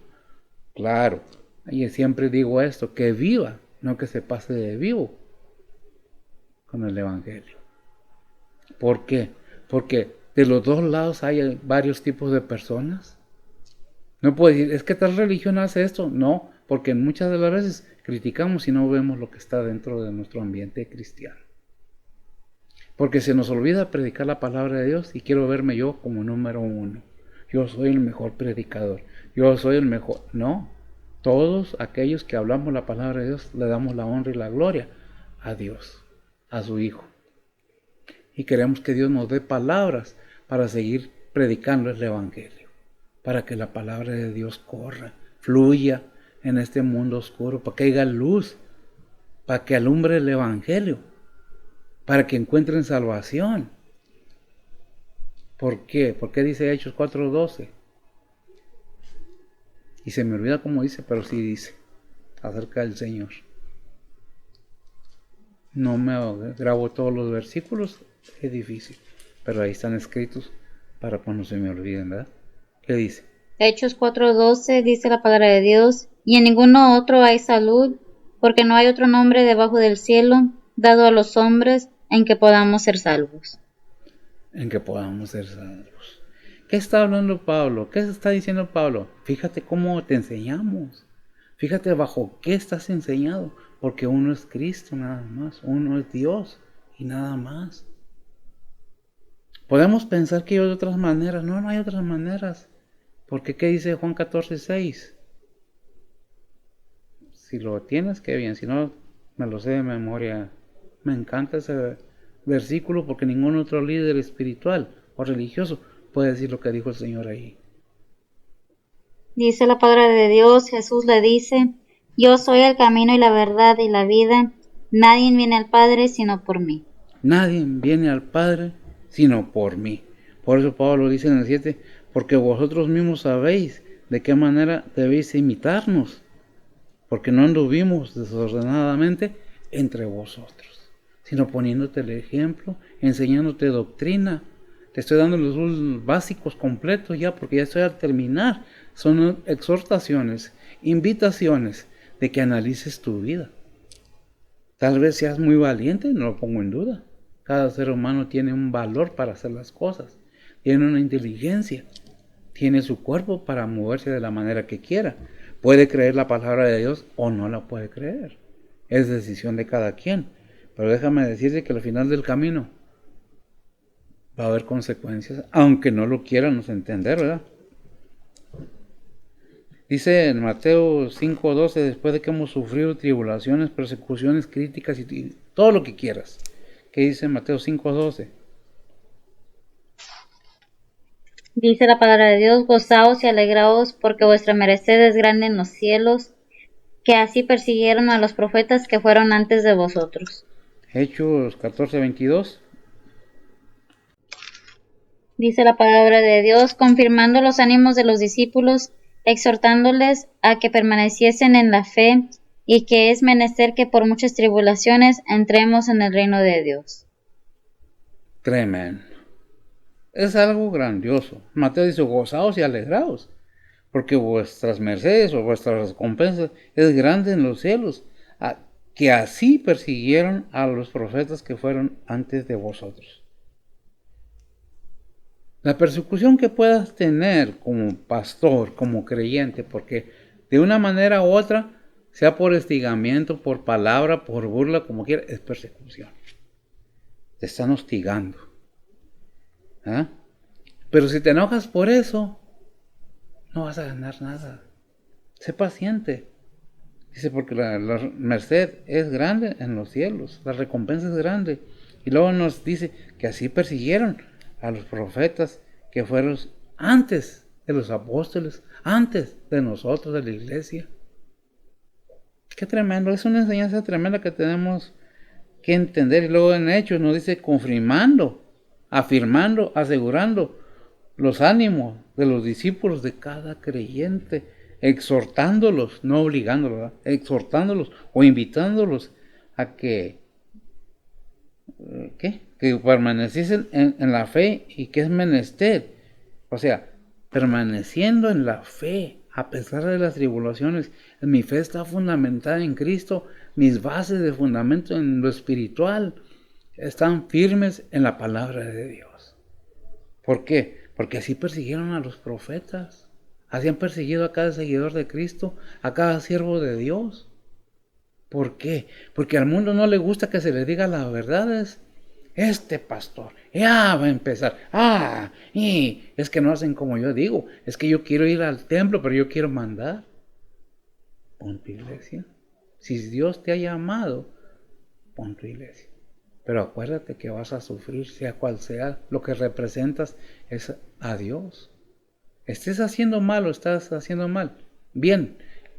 Claro, y siempre digo esto, que viva, no que se pase de vivo con el Evangelio. ¿Por qué? Porque de los dos lados hay varios tipos de personas. No puedo decir, es que tal religión hace esto. No, porque muchas de las veces criticamos y no vemos lo que está dentro de nuestro ambiente cristiano. Porque se nos olvida predicar la palabra de Dios y quiero verme yo como número uno. Yo soy el mejor predicador. Yo soy el mejor. No. Todos aquellos que hablamos la palabra de Dios le damos la honra y la gloria a Dios, a su Hijo. Y queremos que Dios nos dé palabras para seguir predicando el Evangelio. Para que la palabra de Dios corra, fluya en este mundo oscuro. Para que haya luz. Para que alumbre el Evangelio. Para que encuentren salvación. ¿Por qué? ¿Por qué dice Hechos 4:12? Y se me olvida cómo dice, pero sí dice acerca del Señor. No me grabo todos los versículos, es difícil, pero ahí están escritos para que no se me olviden, ¿verdad? ¿Qué dice? Hechos 4:12 dice la palabra de Dios: y en ninguno otro hay salud, porque no hay otro nombre debajo del cielo dado a los hombres en que podamos ser salvos. En que podamos ser salvos. ¿Qué está hablando Pablo? ¿Qué está diciendo Pablo? Fíjate cómo te enseñamos. Fíjate bajo qué estás enseñado. Porque uno es Cristo nada más. Uno es Dios y nada más. Podemos pensar que hay otras maneras. No, no hay otras maneras. Porque ¿qué dice Juan 14:6? Si lo tienes, qué bien. Si no, me lo sé de memoria. Me encanta ese versículo porque ningún otro líder espiritual o religioso puede decir lo que dijo el Señor ahí. Dice la palabra de Dios, Jesús le dice: yo soy el camino y la verdad y la vida. Nadie viene al Padre sino por mí. Nadie viene al Padre sino por mí. Por eso Pablo dice en el 7, porque vosotros mismos sabéis de qué manera debéis imitarnos, porque no anduvimos desordenadamente entre vosotros, sino poniéndote el ejemplo, enseñándote doctrina. Te estoy dando los básicos completos ya, porque ya estoy al terminar. Son exhortaciones, invitaciones de que analices tu vida. Tal vez seas muy valiente, no lo pongo en duda. Cada ser humano tiene un valor para hacer las cosas, tiene una inteligencia, tiene su cuerpo para moverse de la manera que quiera. Puede creer la palabra de Dios o no la puede creer. Es decisión de cada quien. Pero déjame decirte que al final del camino va a haber consecuencias, aunque no lo quieramos entender, ¿verdad? Dice en Mateo 5:12, después de que hemos sufrido tribulaciones, persecuciones, críticas y todo lo que quieras. ¿Qué dice Mateo 5:12? Dice la palabra de Dios: gozaos y alegraos, porque vuestra merced es grande en los cielos, que así persiguieron a los profetas que fueron antes de vosotros. Hechos 14:22. Dice la palabra de Dios: confirmando los ánimos de los discípulos, exhortándoles a que permaneciesen en la fe, y que es menester que por muchas tribulaciones entremos en el reino de Dios. Tremendo. Es algo grandioso. Mateo dice, gozaos y alegraos, porque vuestras mercedes o vuestras recompensas es grande en los cielos, que así persiguieron a los profetas que fueron antes de vosotros. La persecución que puedas tener como pastor, como creyente, porque de una manera u otra, sea por hostigamiento, por palabra, por burla, como quiera, es persecución. Te están hostigando. ¿Ah? Pero si te enojas por eso, no vas a ganar nada. Sé paciente. Dice, porque la merced es grande en los cielos, la recompensa es grande. Y luego nos dice que así persiguieron a los profetas que fueron antes de los apóstoles, antes de nosotros, de la iglesia. Qué tremendo, es una enseñanza tremenda que tenemos que entender. Y luego en Hechos nos dice confirmando, afirmando, asegurando los ánimos de los discípulos de cada creyente, exhortándolos, no obligándolos, ¿verdad? Exhortándolos o invitándolos a que permaneciesen en la fe. Y que es menester, o sea, permaneciendo en la fe a pesar de las tribulaciones. Mi fe está fundamentada en Cristo, mis bases de fundamento en lo espiritual están firmes en la palabra de Dios. ¿Por qué? Porque así persiguieron a los profetas, así han perseguido a cada seguidor de Cristo, a cada siervo de Dios. ¿Por qué? Porque al mundo no le gusta que se le diga las verdades. Este pastor ya va a empezar. Y es que no hacen como yo digo. Es que yo quiero ir al templo, pero yo quiero mandar. Pon tu iglesia. Si Dios te ha llamado, pon tu iglesia. Pero acuérdate que vas a sufrir, sea cual sea, lo que representas es a Dios. Estés haciendo mal o estás haciendo mal, bien,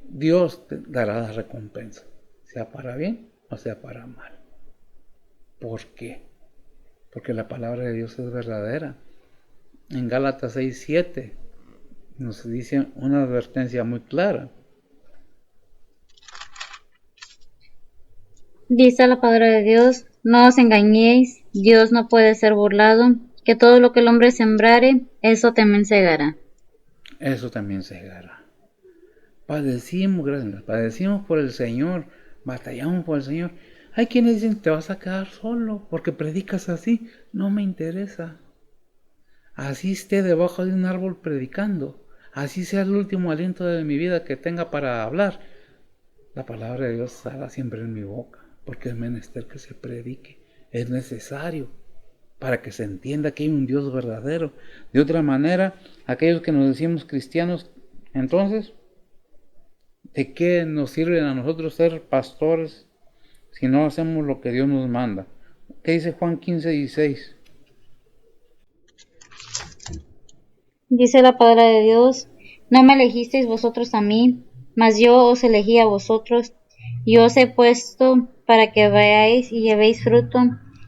Dios te dará la recompensa, sea para bien o sea para mal. ¿Por qué? Porque la palabra de Dios es verdadera. En Gálatas 6:7 nos dice una advertencia muy clara. Dice la palabra de Dios: no os engañéis, Dios no puede ser burlado, que todo lo que el hombre sembrare, eso también segará. Eso también segará. Padecimos por el Señor, batallamos por el Señor. Hay quienes dicen, te vas a quedar solo porque predicas así. No me interesa. Así esté debajo de un árbol predicando, así sea el último aliento de mi vida que tenga para hablar, la palabra de Dios estará siempre en mi boca, porque es menester que se predique, es necesario para que se entienda que hay un Dios verdadero. De otra manera, aquellos que nos decimos cristianos, entonces, ¿de qué nos sirve a nosotros ser pastores si no hacemos lo que Dios nos manda? ¿Qué dice Juan 15:16? Dice la palabra de Dios: no me elegisteis vosotros a mí, mas yo os elegí a vosotros, y os he puesto para que vayáis y llevéis fruto,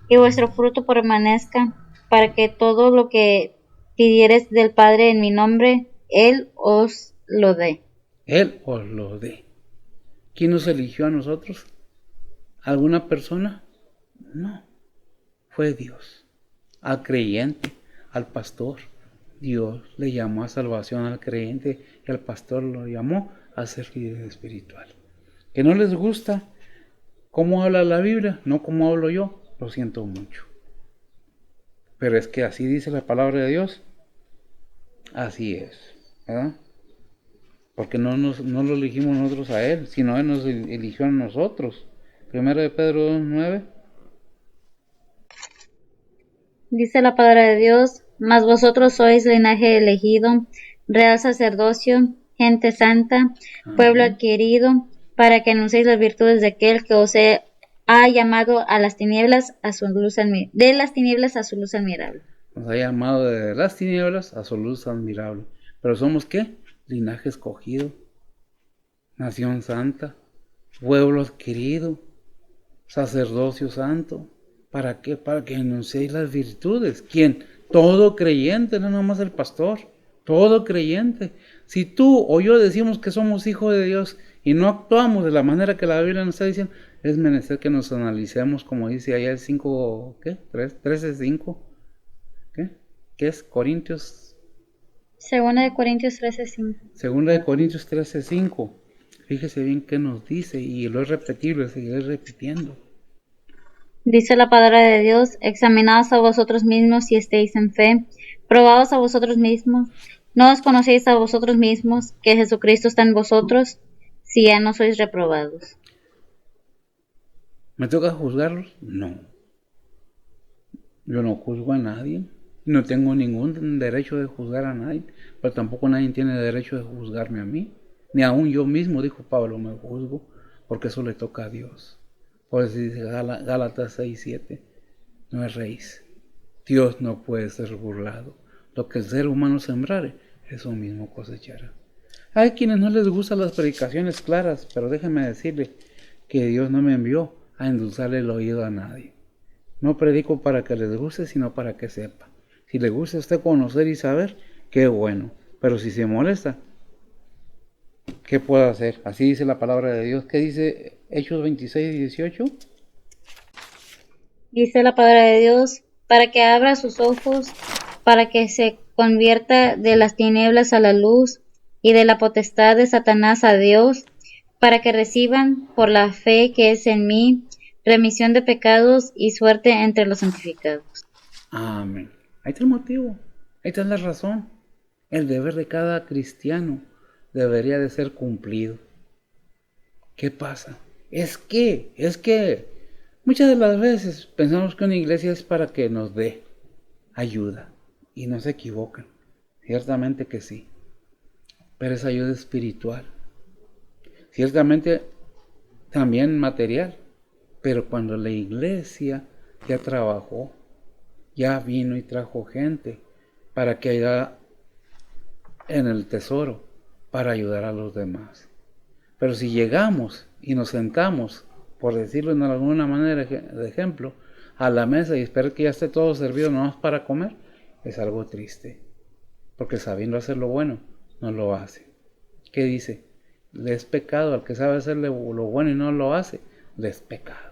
y vuestro fruto permanezca, para que todo lo que pidiereis del Padre en mi nombre, Él os lo dé. Él os lo dé. ¿Quién nos eligió a nosotros? ¿Alguna persona? No, fue Dios. Al creyente, al pastor. Dios le llamó a salvación al creyente y al pastor lo llamó a ser líder espiritual. ¿Que no les gusta cómo habla la Biblia? No como hablo yo, lo siento mucho. Pero es que así dice la palabra de Dios. Así es, ¿verdad? Porque no lo elegimos nosotros a Él, sino Él nos eligió a nosotros. 1 de Pedro 2:9. Dice la palabra de Dios: mas vosotros sois linaje elegido, real sacerdocio, gente santa, pueblo adquirido, para que anunciéis las virtudes de aquel que os ha llamado a las tinieblas, a su luz de las tinieblas a su luz admirable. Nos ha llamado de las tinieblas a su luz admirable. Pero somos ¿qué? Linaje escogido, nación santa, pueblo adquirido, sacerdocio santo. ¿Para qué? Para que anunciéis las virtudes. ¿Quién? Todo creyente, no nomás el pastor. Todo creyente. Si tú o yo decimos que somos hijos de Dios y no actuamos de la manera que la Biblia nos está diciendo, es menester que nos analicemos, como dice allá el 5, ¿qué? 13:5. ¿Qué? ¿Qué es? Corintios. Segunda de Corintios 13:5. Segunda de Corintios 13:5. Fíjese bien qué nos dice y lo es repetible, seguiré repitiendo. Dice la palabra de Dios: examinaos a vosotros mismos si estéis en fe, probaos a vosotros mismos. ¿No os conocéis a vosotros mismos que Jesucristo está en vosotros, si ya no sois reprobados? ¿Me toca juzgarlos? No. Yo no juzgo a nadie. No tengo ningún derecho de juzgar a nadie, pero tampoco nadie tiene derecho de juzgarme a mí. Ni aún yo mismo, dijo Pablo, me juzgo, porque eso le toca a Dios. Por eso dice Gálatas 6:7, no erréis. Dios no puede ser burlado. Lo que el ser humano sembrare, eso mismo cosechará. Hay quienes no les gustan las predicaciones claras, pero déjenme decirle que Dios no me envió a endulzarle el oído a nadie. No predico para que les guste, sino para que sepa. Si le gusta a usted conocer y saber, qué bueno. Pero si se molesta, ¿qué puedo hacer? Así dice la palabra de Dios. ¿Qué dice Hechos 26:18? Dice la palabra de Dios: para que abra sus ojos, para que se convierta de las tinieblas a la luz y de la potestad de Satanás a Dios, para que reciban por la fe que es en mí remisión de pecados y suerte entre los santificados. Amén. Ahí está el motivo, ahí está la razón. El deber de cada cristiano debería de ser cumplido. ¿Qué pasa? Es que muchas de las veces pensamos que una iglesia es para que nos dé ayuda y no se equivocan. Ciertamente que sí, pero es ayuda espiritual. Ciertamente también material, pero cuando la iglesia ya trabajó, ya vino y trajo gente para que haya en el tesoro para ayudar a los demás. Pero si llegamos y nos sentamos, por decirlo de alguna manera de ejemplo, a la mesa y esperar que ya esté todo servido nomás para comer, es algo triste. Porque sabiendo hacer lo bueno, no lo hace. ¿Qué dice? Le es pecado al que sabe hacer lo bueno y no lo hace, le es pecado.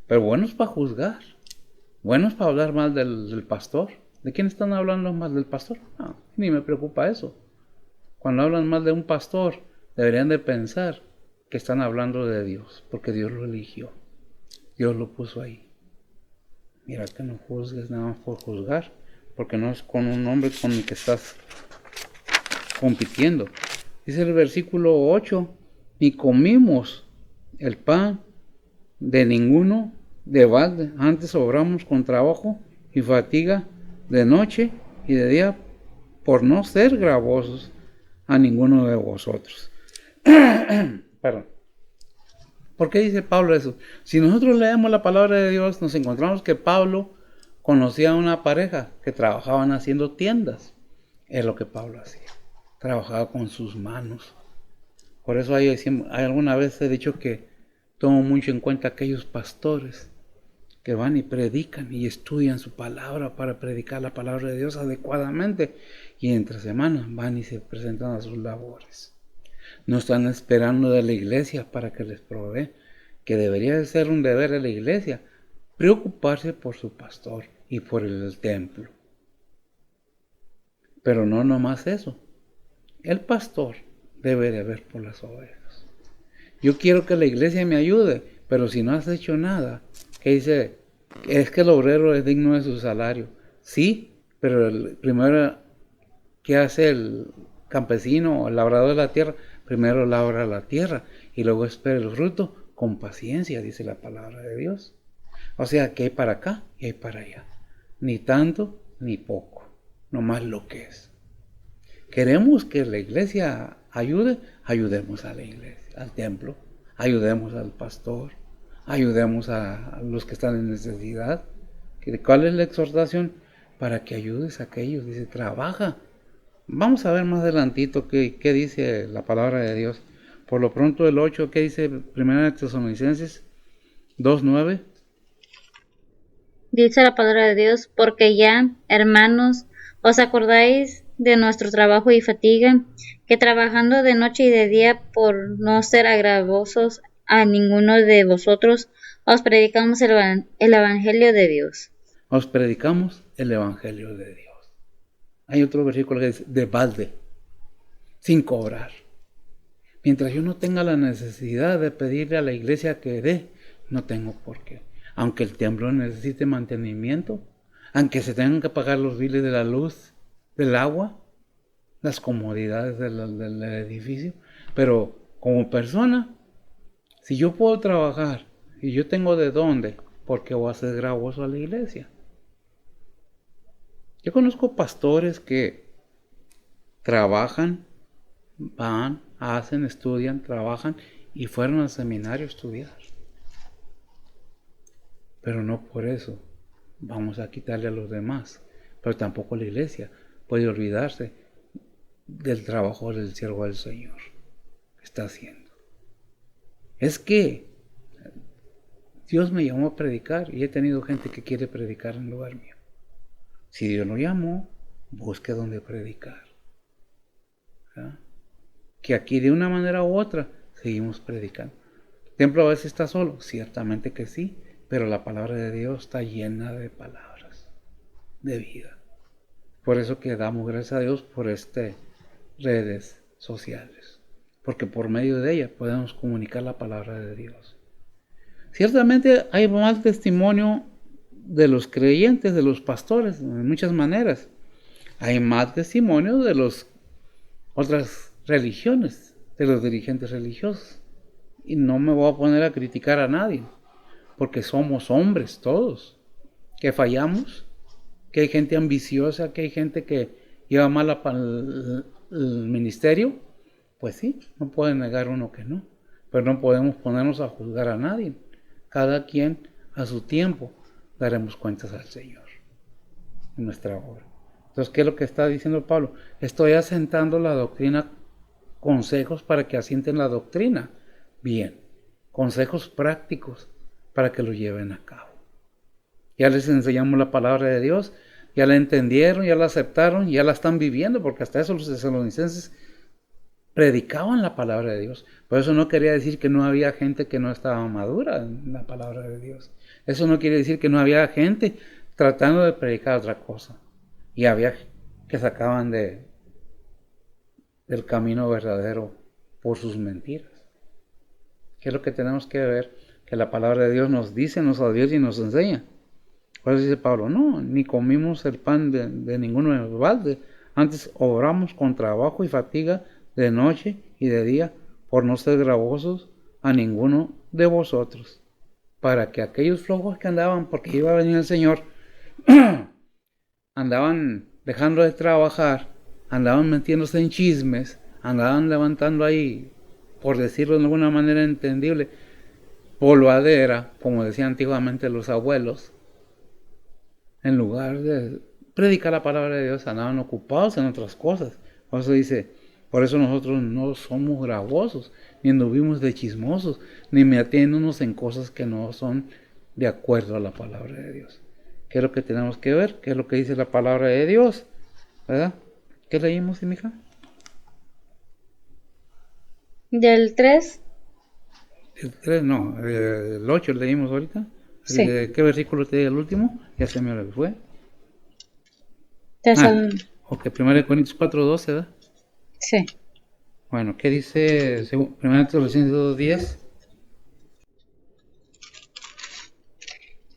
Pero bueno es para juzgar. Bueno es para hablar mal del pastor. ¿De quién están hablando mal? ¿Del pastor? No, ni me preocupa eso. Cuando hablan mal de un pastor, deberían de pensar que están hablando de Dios, porque Dios lo eligió. Dios lo puso ahí. Mira que no juzgues nada más por juzgar, porque no es con un hombre con el que estás compitiendo. Dice el versículo 8, ni comimos el pan de ninguno de balde, antes obramos con trabajo y fatiga de noche y de día por no ser gravosos a ninguno de vosotros. Perdón. ¿Por qué dice Pablo eso? Si nosotros leemos la palabra de Dios, nos encontramos que Pablo conocía a una pareja que trabajaban haciendo tiendas. Es lo que Pablo hacía. Trabajaba con sus manos. Por eso hay alguna vez he dicho que tomo mucho en cuenta aquellos pastores que van y predican y estudian su palabra para predicar la palabra de Dios adecuadamente, y entre semanas van y se presentan a sus labores. No están esperando de la iglesia para que les provee, que debería de ser un deber de la iglesia, preocuparse por su pastor y por el templo. Pero no nomás eso. El pastor debe de ver por las ovejas. Yo quiero que la iglesia me ayude, pero si no has hecho nada, ¿qué dice? Es que el obrero es digno de su salario. Sí, pero primero, ¿qué hace el campesino o el labrador de la tierra? Primero labra la tierra y luego espera el fruto con paciencia, dice la palabra de Dios. O sea, que hay para acá y hay para allá. Ni tanto ni poco, nomás lo que es. Queremos que la iglesia ayude, ayudemos a la iglesia, al templo, ayudemos al pastor, ayudemos a los que están en necesidad. ¿Cuál es la exhortación? para que ayudes a aquellos. Dice, trabaja. Vamos a ver más adelantito qué dice la palabra de Dios. Por lo pronto el 8, ¿qué dice 1 Tesalonicenses 2:9? Dice la palabra de Dios, porque ya, hermanos, os acordáis de nuestro trabajo y fatiga, que trabajando de noche y de día por no ser agravosos a ninguno de vosotros, os predicamos el Evangelio de Dios. Os predicamos el Evangelio de Dios. Hay otro versículo que dice, de balde, sin cobrar. Mientras yo no tenga la necesidad de pedirle a la iglesia que dé, no tengo por qué. Aunque el templo necesite mantenimiento, aunque se tengan que pagar los biles de la luz, del agua, las comodidades del edificio, pero como persona, si yo puedo trabajar y yo tengo de dónde, ¿por qué voy a ser gravoso a la iglesia? Yo conozco pastores que trabajan, van, hacen, estudian, trabajan y fueron al seminario a estudiar. Pero no por eso vamos a quitarle a los demás. Pero tampoco la iglesia puede olvidarse del trabajo del siervo del Señor que está haciendo. Es que Dios me llamó a predicar y he tenido gente que quiere predicar en lugar mío. Si Dios lo llamó, busque donde predicar. ¿Verdad? Que aquí de una manera u otra seguimos predicando. ¿El templo a veces está solo? Ciertamente que sí, pero la palabra de Dios está llena de palabras, de vida. Por eso que damos gracias a Dios por redes sociales, porque por medio de ellas podemos comunicar la palabra de Dios. Ciertamente hay mal testimonio de los creyentes, de los pastores, en muchas maneras. Hay mal testimonio de las otras religiones, de los dirigentes religiosos. Y no me voy a poner a criticar a nadie, porque somos hombres todos, que fallamos, que hay gente ambiciosa, que hay gente que lleva mal el ministerio. Pues sí, no puede negar uno que no, pero no podemos ponernos a juzgar a nadie. Cada quien a su tiempo daremos cuentas al Señor en nuestra obra. Entonces, ¿qué es lo que está diciendo Pablo? Estoy asentando la doctrina, consejos para que asienten la doctrina. Bien, consejos prácticos para que lo lleven a cabo. Ya les enseñamos la palabra de Dios, ya la entendieron, ya la aceptaron, ya la están viviendo, porque hasta eso los tesalonicenses predicaban la palabra de Dios. Por eso no quería decir que no había gente que no estaba madura en la palabra de Dios. Eso no quiere decir que no había gente tratando de predicar otra cosa. Y había que sacaban del camino verdadero por sus mentiras. ¿Qué es lo que tenemos que ver? Que la palabra de Dios nos dice, nos advierte y nos enseña. Por eso dice Pablo, no, ni comimos el pan de ninguno de los baldes. Antes obramos con trabajo y fatiga de noche y de día, por no ser gravosos a ninguno de vosotros, para que aquellos flojos que andaban, porque iba a venir el Señor, andaban dejando de trabajar, andaban metiéndose en chismes, andaban levantando ahí, por decirlo de alguna manera entendible, polvadera, como decían antiguamente los abuelos, en lugar de predicar la palabra de Dios, andaban ocupados en otras cosas. Por eso dice, por eso nosotros no somos gravosos, ni anduvimos de chismosos, ni metiéndonos en cosas que no son de acuerdo a la palabra de Dios. ¿Qué es lo que tenemos que ver? ¿Qué es lo que dice la palabra de Dios? ¿Verdad? ¿Qué leímos, mija? Del 3. El 3, no, el 8 leímos ahorita. Sí. ¿Qué versículo te di el último? Ya se me fue. Ok, 1 Corintios 4:12, ¿verdad? Sí. Bueno, ¿qué dice 1 Tesalonicenses 2:10?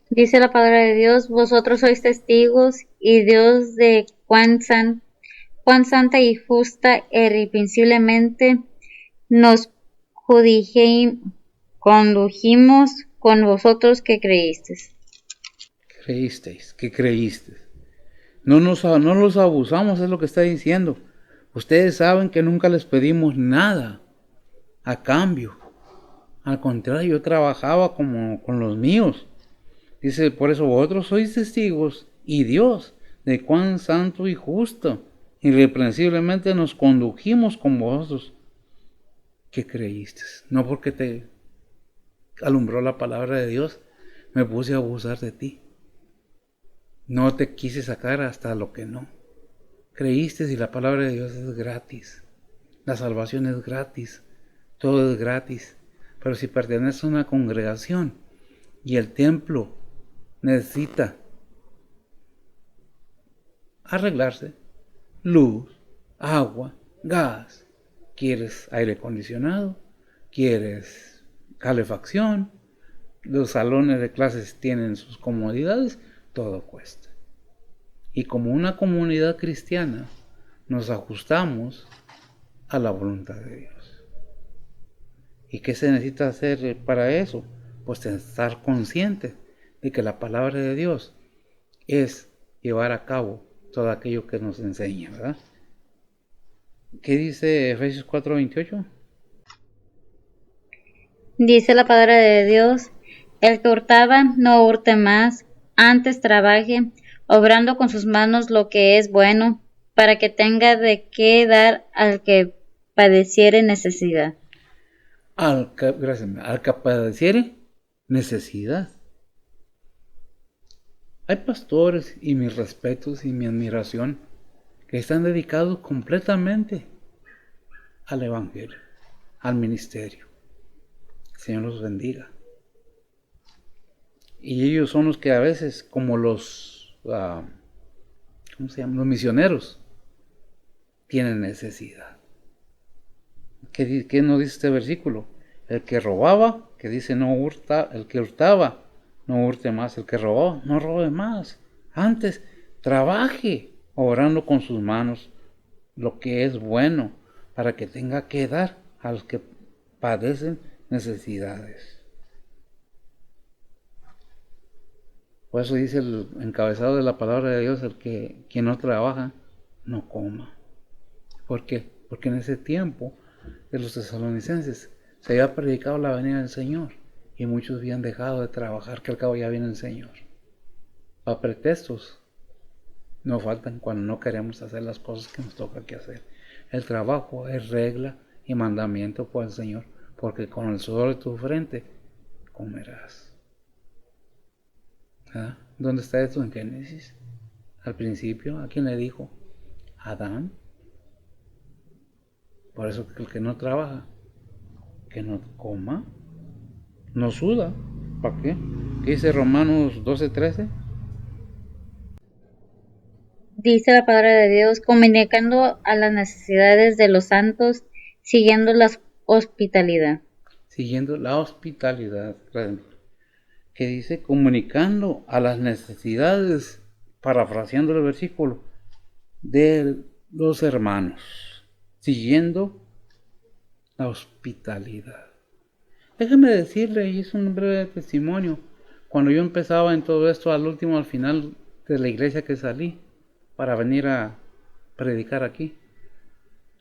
Dice la palabra de Dios, vosotros sois testigos, y Dios de cuán santa y justa e irreprensiblemente nos condujimos con vosotros que creísteis. ¿Qué creísteis? No los abusamos, es lo que está diciendo. Ustedes saben que nunca les pedimos nada a cambio. Al contrario, yo trabajaba como con los míos. Dice, por eso vosotros sois testigos y Dios de cuán santo y justo, irreprensiblemente nos condujimos con vosotros. ¿Qué creíste? No porque te alumbró la palabra de Dios, me puse a abusar de ti. No te quise sacar hasta lo que no. Creíste y la palabra de Dios es gratis. La salvación es gratis. Todo es gratis. Pero si perteneces a una congregación y el templo necesita arreglarse, luz, agua, gas, quieres aire acondicionado, quieres calefacción, los salones de clases tienen sus comodidades, todo cuesta. Y como una comunidad cristiana, nos ajustamos a la voluntad de Dios. ¿Y qué se necesita hacer para eso? Pues estar consciente de que la palabra de Dios es llevar a cabo todo aquello que nos enseña, ¿verdad? ¿Qué dice Efesios 4:28? Dice la palabra de Dios: el que hurtaba, no hurte más, antes trabaje, obrando con sus manos lo que es bueno, para que tenga de qué dar al que padeciere necesidad. Al que padeciere necesidad. Hay pastores, y mis respetos y mi admiración, que están dedicados completamente al evangelio, al ministerio. El Señor los bendiga. Y ellos son los que a veces, como los, los misioneros, tienen necesidad. ¿Qué nos dice este versículo? El que robaba, que dice no hurta, el que hurtaba, no hurte más. El que robó, no robe más. Antes, trabaje, obrando con sus manos lo que es bueno, para que tenga que dar a los que padecen necesidades. Por eso dice el encabezado de la palabra de Dios: el que quien no trabaja, no coma. ¿Por qué? Porque en ese tiempo de los tesalonicenses se había predicado la venida del Señor y muchos habían dejado de trabajar, que al cabo ya viene el Señor. A pretextos no faltan cuando no queremos hacer las cosas que nos toca que hacer. El trabajo es regla y mandamiento por el Señor, porque con el sudor de tu frente comerás. ¿Ah? ¿Dónde está esto en Génesis? Al principio, ¿a quién le dijo? Adán. Por eso el que no trabaja, que no coma, no suda. ¿Para qué? ¿Qué dice Romanos 12:13? Dice la palabra de Dios: comunicando a las necesidades de los santos, siguiendo la hospitalidad. Siguiendo la hospitalidad, que dice comunicando a las necesidades, parafraseando el versículo, de los hermanos, siguiendo la hospitalidad. Déjeme decirle, y es un breve testimonio, cuando yo empezaba en todo esto, al final de la iglesia que salí para venir a predicar aquí,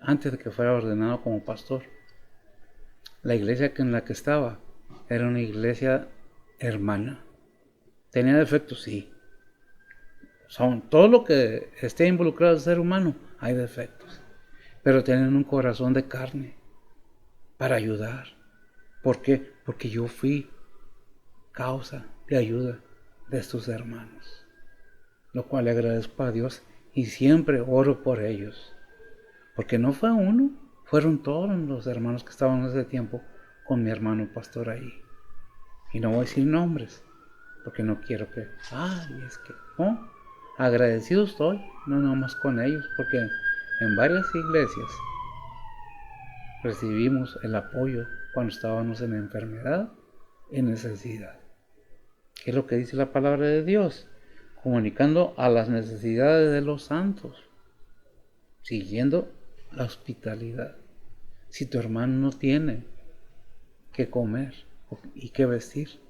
antes de que fuera ordenado como pastor, la iglesia en la que estaba era una iglesia hermana. ¿Tenía defectos? Sí. Todo lo que esté involucrado al ser humano, hay defectos. Pero tienen un corazón de carne para ayudar. ¿Por qué? Porque yo fui causa de ayuda de estos hermanos, lo cual le agradezco a Dios y siempre oro por ellos. Porque no fue uno, fueron todos los hermanos que estaban en ese tiempo con mi hermano pastor ahí. Y no voy a decir nombres, porque no quiero que, es que, no, agradecido estoy, no nomás con ellos, porque en varias iglesias recibimos el apoyo cuando estábamos en enfermedad, en necesidad. ¿Qué es lo que dice la palabra de Dios? Comunicando a las necesidades de los santos, siguiendo la hospitalidad. Si tu hermano no tiene que comer y que vestir,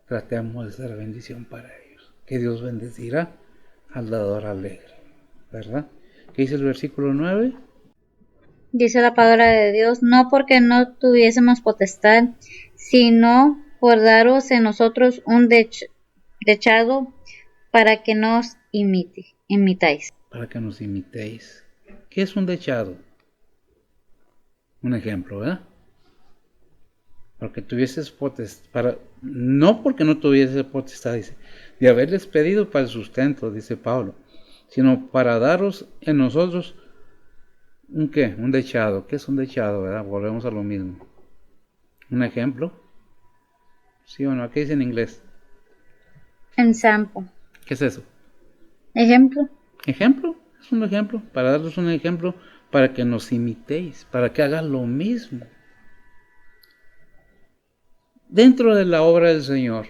tratemos de ser bendición para ellos. Que Dios bendecirá al dador alegre, ¿verdad? ¿Qué dice el versículo 9? Dice la palabra de Dios: no porque no tuviésemos potestad, sino por daros en nosotros un dechado para que nos imite. imitáis. Para que nos imitéis. ¿Qué es un dechado? Un ejemplo, ¿verdad? Porque tuvieses potestad, no porque no tuvieses potestad, dice, de haberles pedido para el sustento, dice Pablo, sino para daros en nosotros un qué, un dechado. ¿Qué es un dechado, verdad? Volvemos a lo mismo. Un ejemplo, ¿sí o no? ¿Qué dice en inglés? Ensample. ¿Qué es eso? Ejemplo. Ejemplo, es un ejemplo, para daros un ejemplo, para que nos imitéis, para que hagas lo mismo. Dentro de la obra del Señor,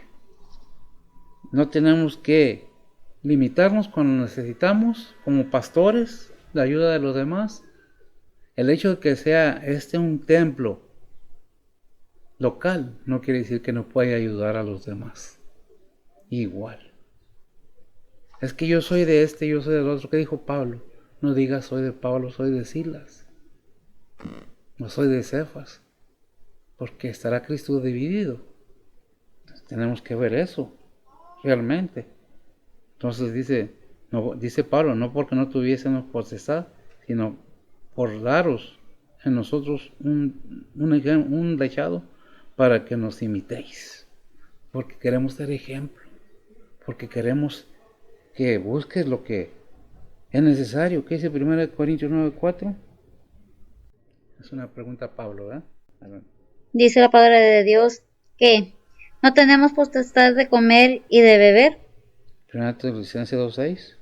no tenemos que limitarnos cuando necesitamos, como pastores, la ayuda de los demás. El hecho de que sea un templo local no quiere decir que no pueda ayudar a los demás. Igual. Es que yo soy de yo soy del otro. ¿Qué dijo Pablo? No digas soy de Pablo, soy de Silas. No soy de Cefas. Porque estará Cristo dividido. Entonces, tenemos que ver eso, realmente. Entonces dice Pablo, no porque no tuviésemos potestad, sino por daros en nosotros un dechado para que nos imitéis. Porque queremos ser ejemplo. Porque queremos que busques lo que es necesario. ¿Qué dice 1 Corintios 9:4? Es una pregunta a Pablo, ¿verdad? Dice la palabra de Dios que no tenemos potestad de comer y de beber. 1 Tesalonicenses 2:6.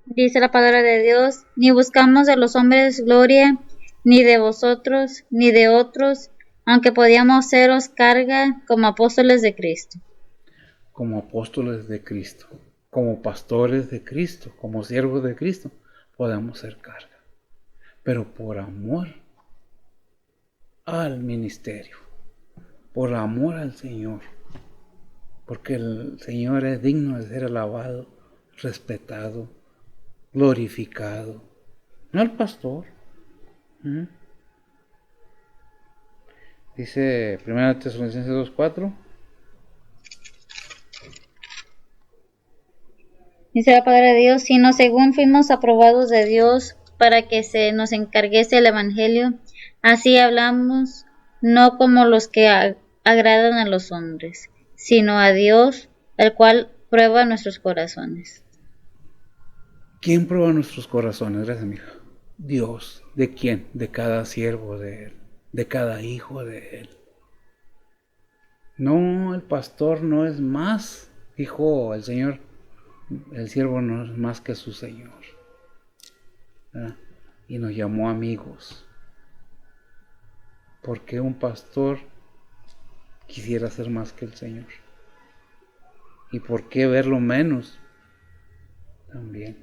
Dice la palabra de Dios, ni buscamos de los hombres gloria, ni de vosotros, ni de otros, aunque podíamos seros carga como apóstoles de Cristo. Como apóstoles de Cristo, como pastores de Cristo, como siervos de Cristo, podemos ser carga. Pero por amor al ministerio, por amor al Señor, porque el Señor es digno de ser alabado, respetado, glorificado, no el pastor. Dice 1 Tesalonicenses 2:4. Dice la palabra de Dios, sino según fuimos aprobados de Dios para que se nos encarguese el Evangelio, así hablamos, no como los que agradan a los hombres, sino a Dios, el cual prueba nuestros corazones. ¿Quién prueba nuestros corazones? Gracias, mija. Dios. ¿De quién? De cada siervo de Él, de cada hijo de Él. No, el pastor no es más, dijo el Señor. El siervo no es más que su Señor. ¿Verdad? Y nos llamó amigos. Porque un pastor quisiera ser más que el Señor. ¿Y por qué verlo menos? También.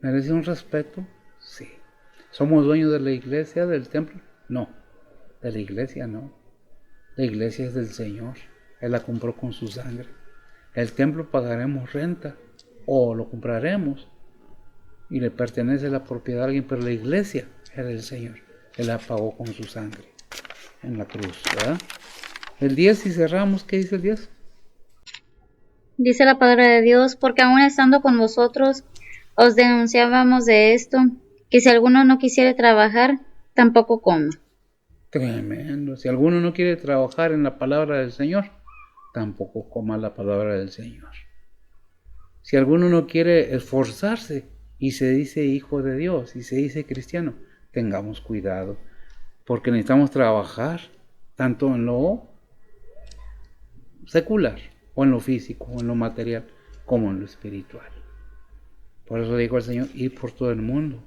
¿Merece un respeto? Sí. ¿Somos dueños de la iglesia, del templo? No. De la iglesia no. La iglesia es del Señor. Él la compró con su sangre. El templo pagaremos renta o lo compraremos y le pertenece la propiedad a alguien, pero la iglesia es del Señor. Él la pagó con su sangre en la cruz, ¿verdad? El 10, si cerramos, ¿qué dice el 10? Dice la palabra de Dios, porque aún estando con vosotros, os denunciábamos de esto, que si alguno no quisiera trabajar, tampoco coma. Tremendo. Si alguno no quiere trabajar en la palabra del Señor, tampoco coma la palabra del Señor. Si alguno no quiere esforzarse y se dice hijo de Dios y se dice cristiano, tengamos cuidado, porque necesitamos trabajar tanto en lo secular, o en lo físico, o en lo material, como en lo espiritual. Por eso dijo el Señor, ir por todo el mundo.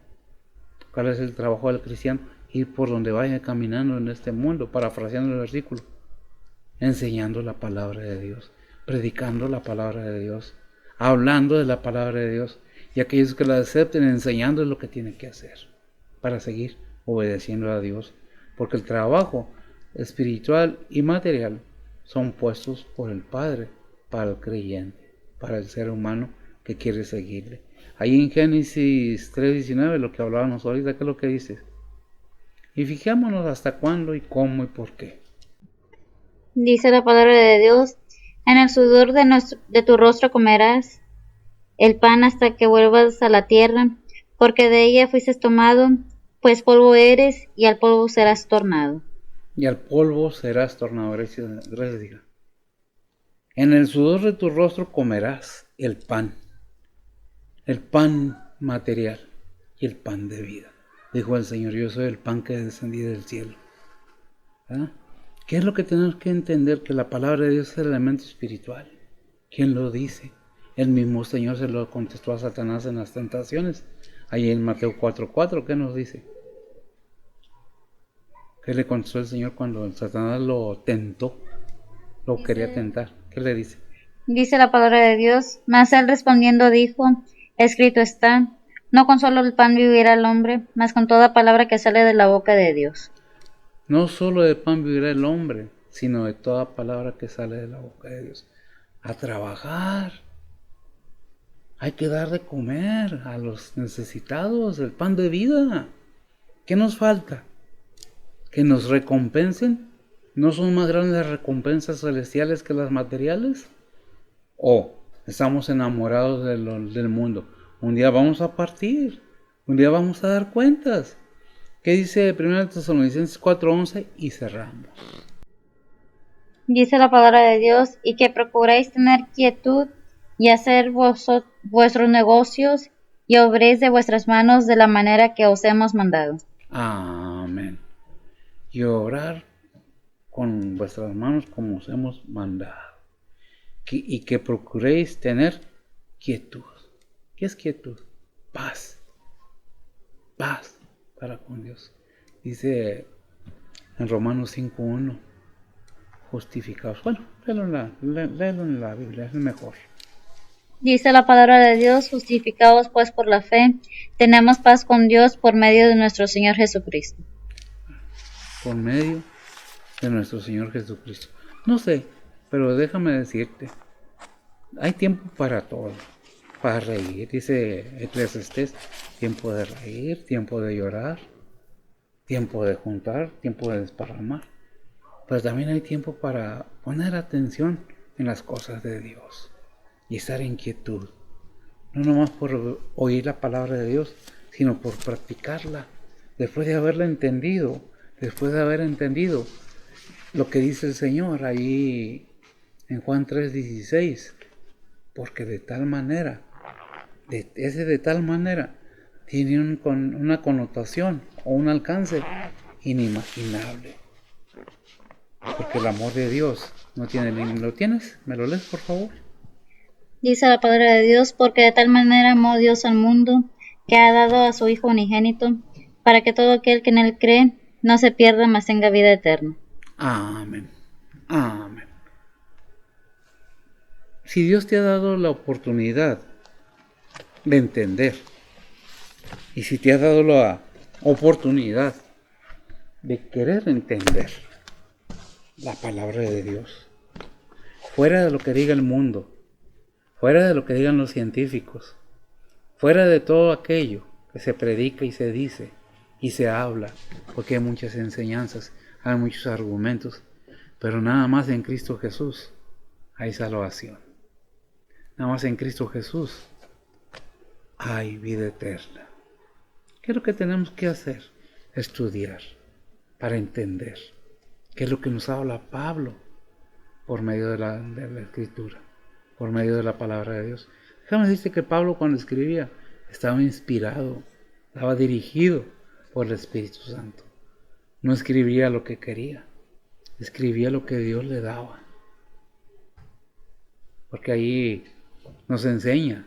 ¿Cuál es el trabajo del cristiano? Ir por donde vaya caminando en este mundo, parafraseando el versículo, enseñando la palabra de Dios, predicando la palabra de Dios, hablando de la palabra de Dios, y aquellos que la acepten, enseñando lo que tienen que hacer para seguir obedeciendo a Dios, porque el trabajo espiritual y material son puestos por el Padre para el creyente, para el ser humano que quiere seguirle. Ahí en Génesis 3:19, lo que hablábamos ahorita, ¿qué es lo que dice? Y fijémonos hasta cuándo y cómo y por qué. Dice la palabra de Dios, en el sudor de tu rostro comerás el pan hasta que vuelvas a la tierra, porque de ella fuiste tomado, pues polvo eres, y al polvo serás tornado. Y al polvo serás tornado. Gracias, hija. En el sudor de tu rostro comerás el pan material y el pan de vida. Dijo el Señor, yo soy el pan que descendí del cielo. ¿Ah? ¿Qué es lo que tenemos que entender? Que la palabra de Dios es el elemento espiritual. ¿Quién lo dice? El mismo Señor se lo contestó a Satanás en las tentaciones. Ahí en Mateo 4:4, ¿qué nos dice? ¿Qué le contestó el Señor cuando Satanás lo tentó? Lo quería tentar. ¿Qué le dice? Dice la palabra de Dios, mas él respondiendo dijo, escrito está, no con solo el pan vivirá el hombre, mas con toda palabra que sale de la boca de Dios. No solo de pan vivirá el hombre, sino de toda palabra que sale de la boca de Dios. A trabajar. Hay que dar de comer a los necesitados, el pan de vida. ¿Qué nos falta? ¿Que nos recompensen? ¿No son más grandes las recompensas celestiales que las materiales? ¿O estamos enamorados del mundo? Un día vamos a partir, un día vamos a dar cuentas. ¿Qué dice 1 Tesalonicenses 4:11? Y cerramos. Dice la palabra de Dios, y que procuréis tener quietud y hacer vuestros negocios y obréis de vuestras manos de la manera que os hemos mandado. Amén. Y obrar con vuestras manos como os hemos mandado. Y que procuréis tener quietud. ¿Qué es quietud? Paz. Paz para con Dios. Dice en Romanos 5:1, justificados. Bueno, léelo en la Biblia, es mejor. Dice la palabra de Dios, justificados pues por la fe, tenemos paz con Dios por medio de nuestro Señor Jesucristo. Por medio de nuestro Señor Jesucristo. No sé, pero déjame decirte, hay tiempo para todo. Para reír, dice Eclesiastés, tiempo de reír, tiempo de llorar, tiempo de juntar, tiempo de desparramar. Pero también hay tiempo para poner atención en las cosas de Dios y estar en quietud. No nomás por oír la palabra de Dios, sino por practicarla. Después de haberla entendido, después de haber entendido lo que dice el Señor ahí en Juan 3:16. Porque de tal manera, de tal manera, tiene una connotación o un alcance inimaginable. Porque el amor de Dios no tiene límite. ¿Lo tienes? ¿Me lo lees, por favor? Dice la palabra de Dios, porque de tal manera amó Dios al mundo, que ha dado a su Hijo unigénito, para que todo aquel que en él cree no se pierda, mas tenga vida eterna. Amén. Amén. Si Dios te ha dado la oportunidad de entender, y si te ha dado la oportunidad de querer entender la palabra de Dios, fuera de lo que diga el mundo, fuera de lo que digan los científicos, fuera de todo aquello que se predica y se dice y se habla, porque hay muchas enseñanzas, hay muchos argumentos, pero nada más en Cristo Jesús hay salvación. Nada más en Cristo Jesús hay vida eterna. ¿Qué es lo que tenemos que hacer? Estudiar para entender qué es lo que nos habla Pablo por medio de la Escritura, por medio de la palabra de Dios. Déjame decirte que Pablo, cuando escribía, estaba inspirado, estaba dirigido por el Espíritu Santo. No escribía lo que quería, escribía lo que Dios le daba. Porque ahí nos enseña,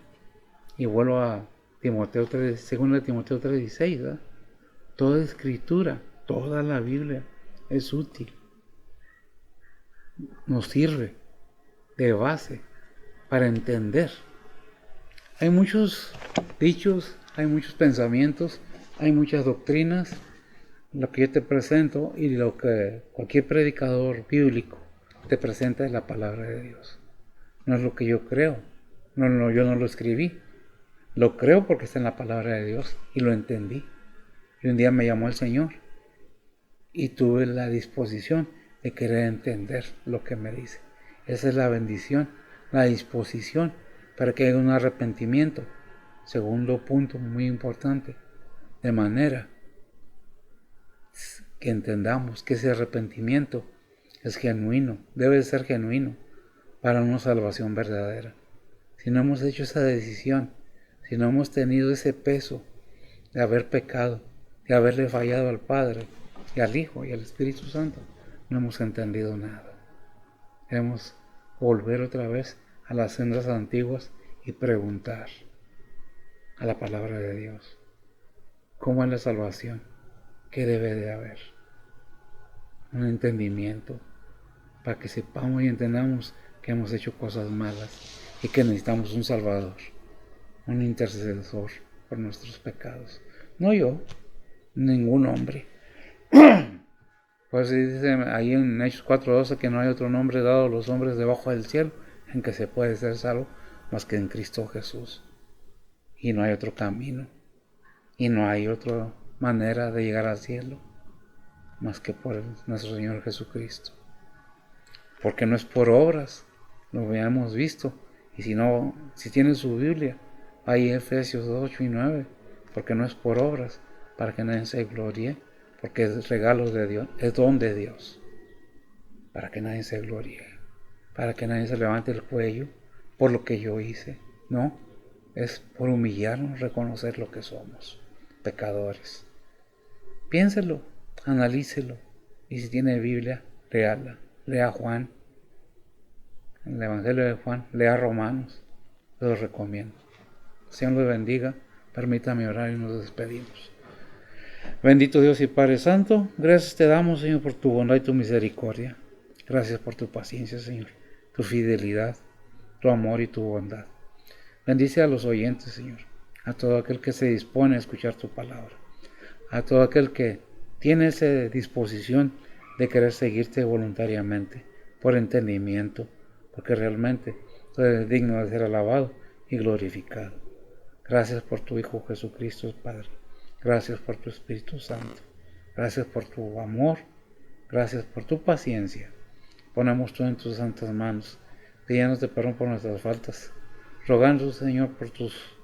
y vuelvo a Timoteo 3, 2 Timoteo 3:16, ¿verdad? Toda escritura, toda la Biblia es útil, nos sirve de base para entender. Hay muchos dichos, hay muchos pensamientos, hay muchas doctrinas. Lo que yo te presento y lo que cualquier predicador bíblico te presenta es la palabra de Dios. No es lo que yo creo, yo no lo escribí. Lo creo porque está en la palabra de Dios y lo entendí. Y un día me llamó el Señor y tuve la disposición de querer entender lo que me dice. Esa es la bendición, la disposición para que haya un arrepentimiento. Segundo punto muy importante, de manera que entendamos que ese arrepentimiento es genuino, debe de ser genuino para una salvación verdadera. Si no hemos hecho esa decisión, si no hemos tenido ese peso de haber pecado, de haberle fallado al Padre y al Hijo y al Espíritu Santo, no hemos entendido nada. Debemos volver otra vez a las sendas antiguas y preguntar a la palabra de Dios: ¿cómo es la salvación? ¿Qué debe de haber? Un entendimiento para que sepamos y entendamos que hemos hecho cosas malas y que necesitamos un Salvador, un intercesor por nuestros pecados. No yo, ningún hombre. Pues dice ahí en Hechos 4:12 que no hay otro nombre dado a los hombres debajo del cielo en que se puede ser salvo más que en Cristo Jesús. Y no hay otro camino, y no hay otra manera de llegar al cielo más que por nuestro Señor Jesucristo. Porque no es por obras, lo habíamos visto. Y si tienen su Biblia, ahí Efesios 8:9, porque no es por obras, para que nadie se gloríe, porque es regalo de Dios, es don de Dios, para que nadie se gloríe, para que nadie se levante el cuello por lo que yo hice. No, es por humillarnos, reconocer lo que somos, pecadores. Piénselo, analícelo, y si tiene Biblia, léala, lea Juan, el Evangelio de Juan, lea Romanos, lo recomiendo. Señor los bendiga, permítame orar y nos despedimos. Bendito Dios y Padre Santo, gracias te damos, Señor, por tu bondad y tu misericordia. Gracias por tu paciencia, Señor, tu fidelidad, tu amor y tu bondad. Bendice a los oyentes, Señor, a todo aquel que se dispone a escuchar tu palabra, a todo aquel que tiene esa disposición de querer seguirte voluntariamente, por entendimiento, porque realmente tú eres digno de ser alabado y glorificado. Gracias por tu Hijo Jesucristo, Padre. Gracias por tu Espíritu Santo. Gracias por tu amor. Gracias por tu paciencia. Ponemos todo en tus santas manos, pidiéndote perdón por nuestras faltas, rogando, Señor, por tus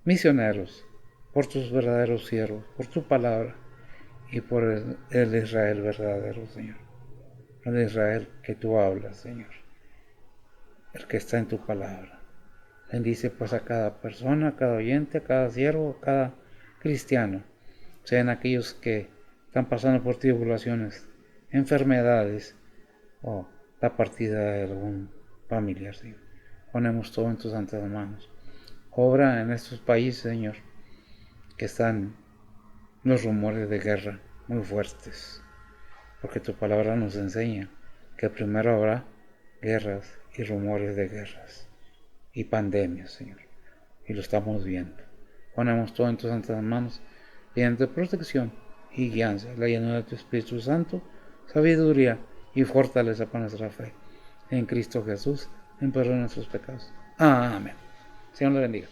misioneros, por tus verdaderos siervos, por tu palabra y por el Israel verdadero, Señor. El Israel que tú hablas, Señor. El que está en tu palabra. Bendice pues a cada persona, a cada oyente, a cada siervo, a cada cristiano. Sean aquellos que están pasando por tribulaciones, enfermedades o la partida de algún familiar, Señor. Ponemos todo en tus santas manos. Obra en estos países, Señor, que están los rumores de guerra muy fuertes, porque tu palabra nos enseña que primero habrá guerras y rumores de guerras y pandemias, Señor, y lo estamos viendo. Ponemos todo en tus santas manos, pidiendo protección y guianza, la llenura de tu Espíritu Santo, sabiduría y fortaleza para nuestra fe. En Cristo Jesús, en perdón de nuestros pecados. Amén. Señor le bendiga.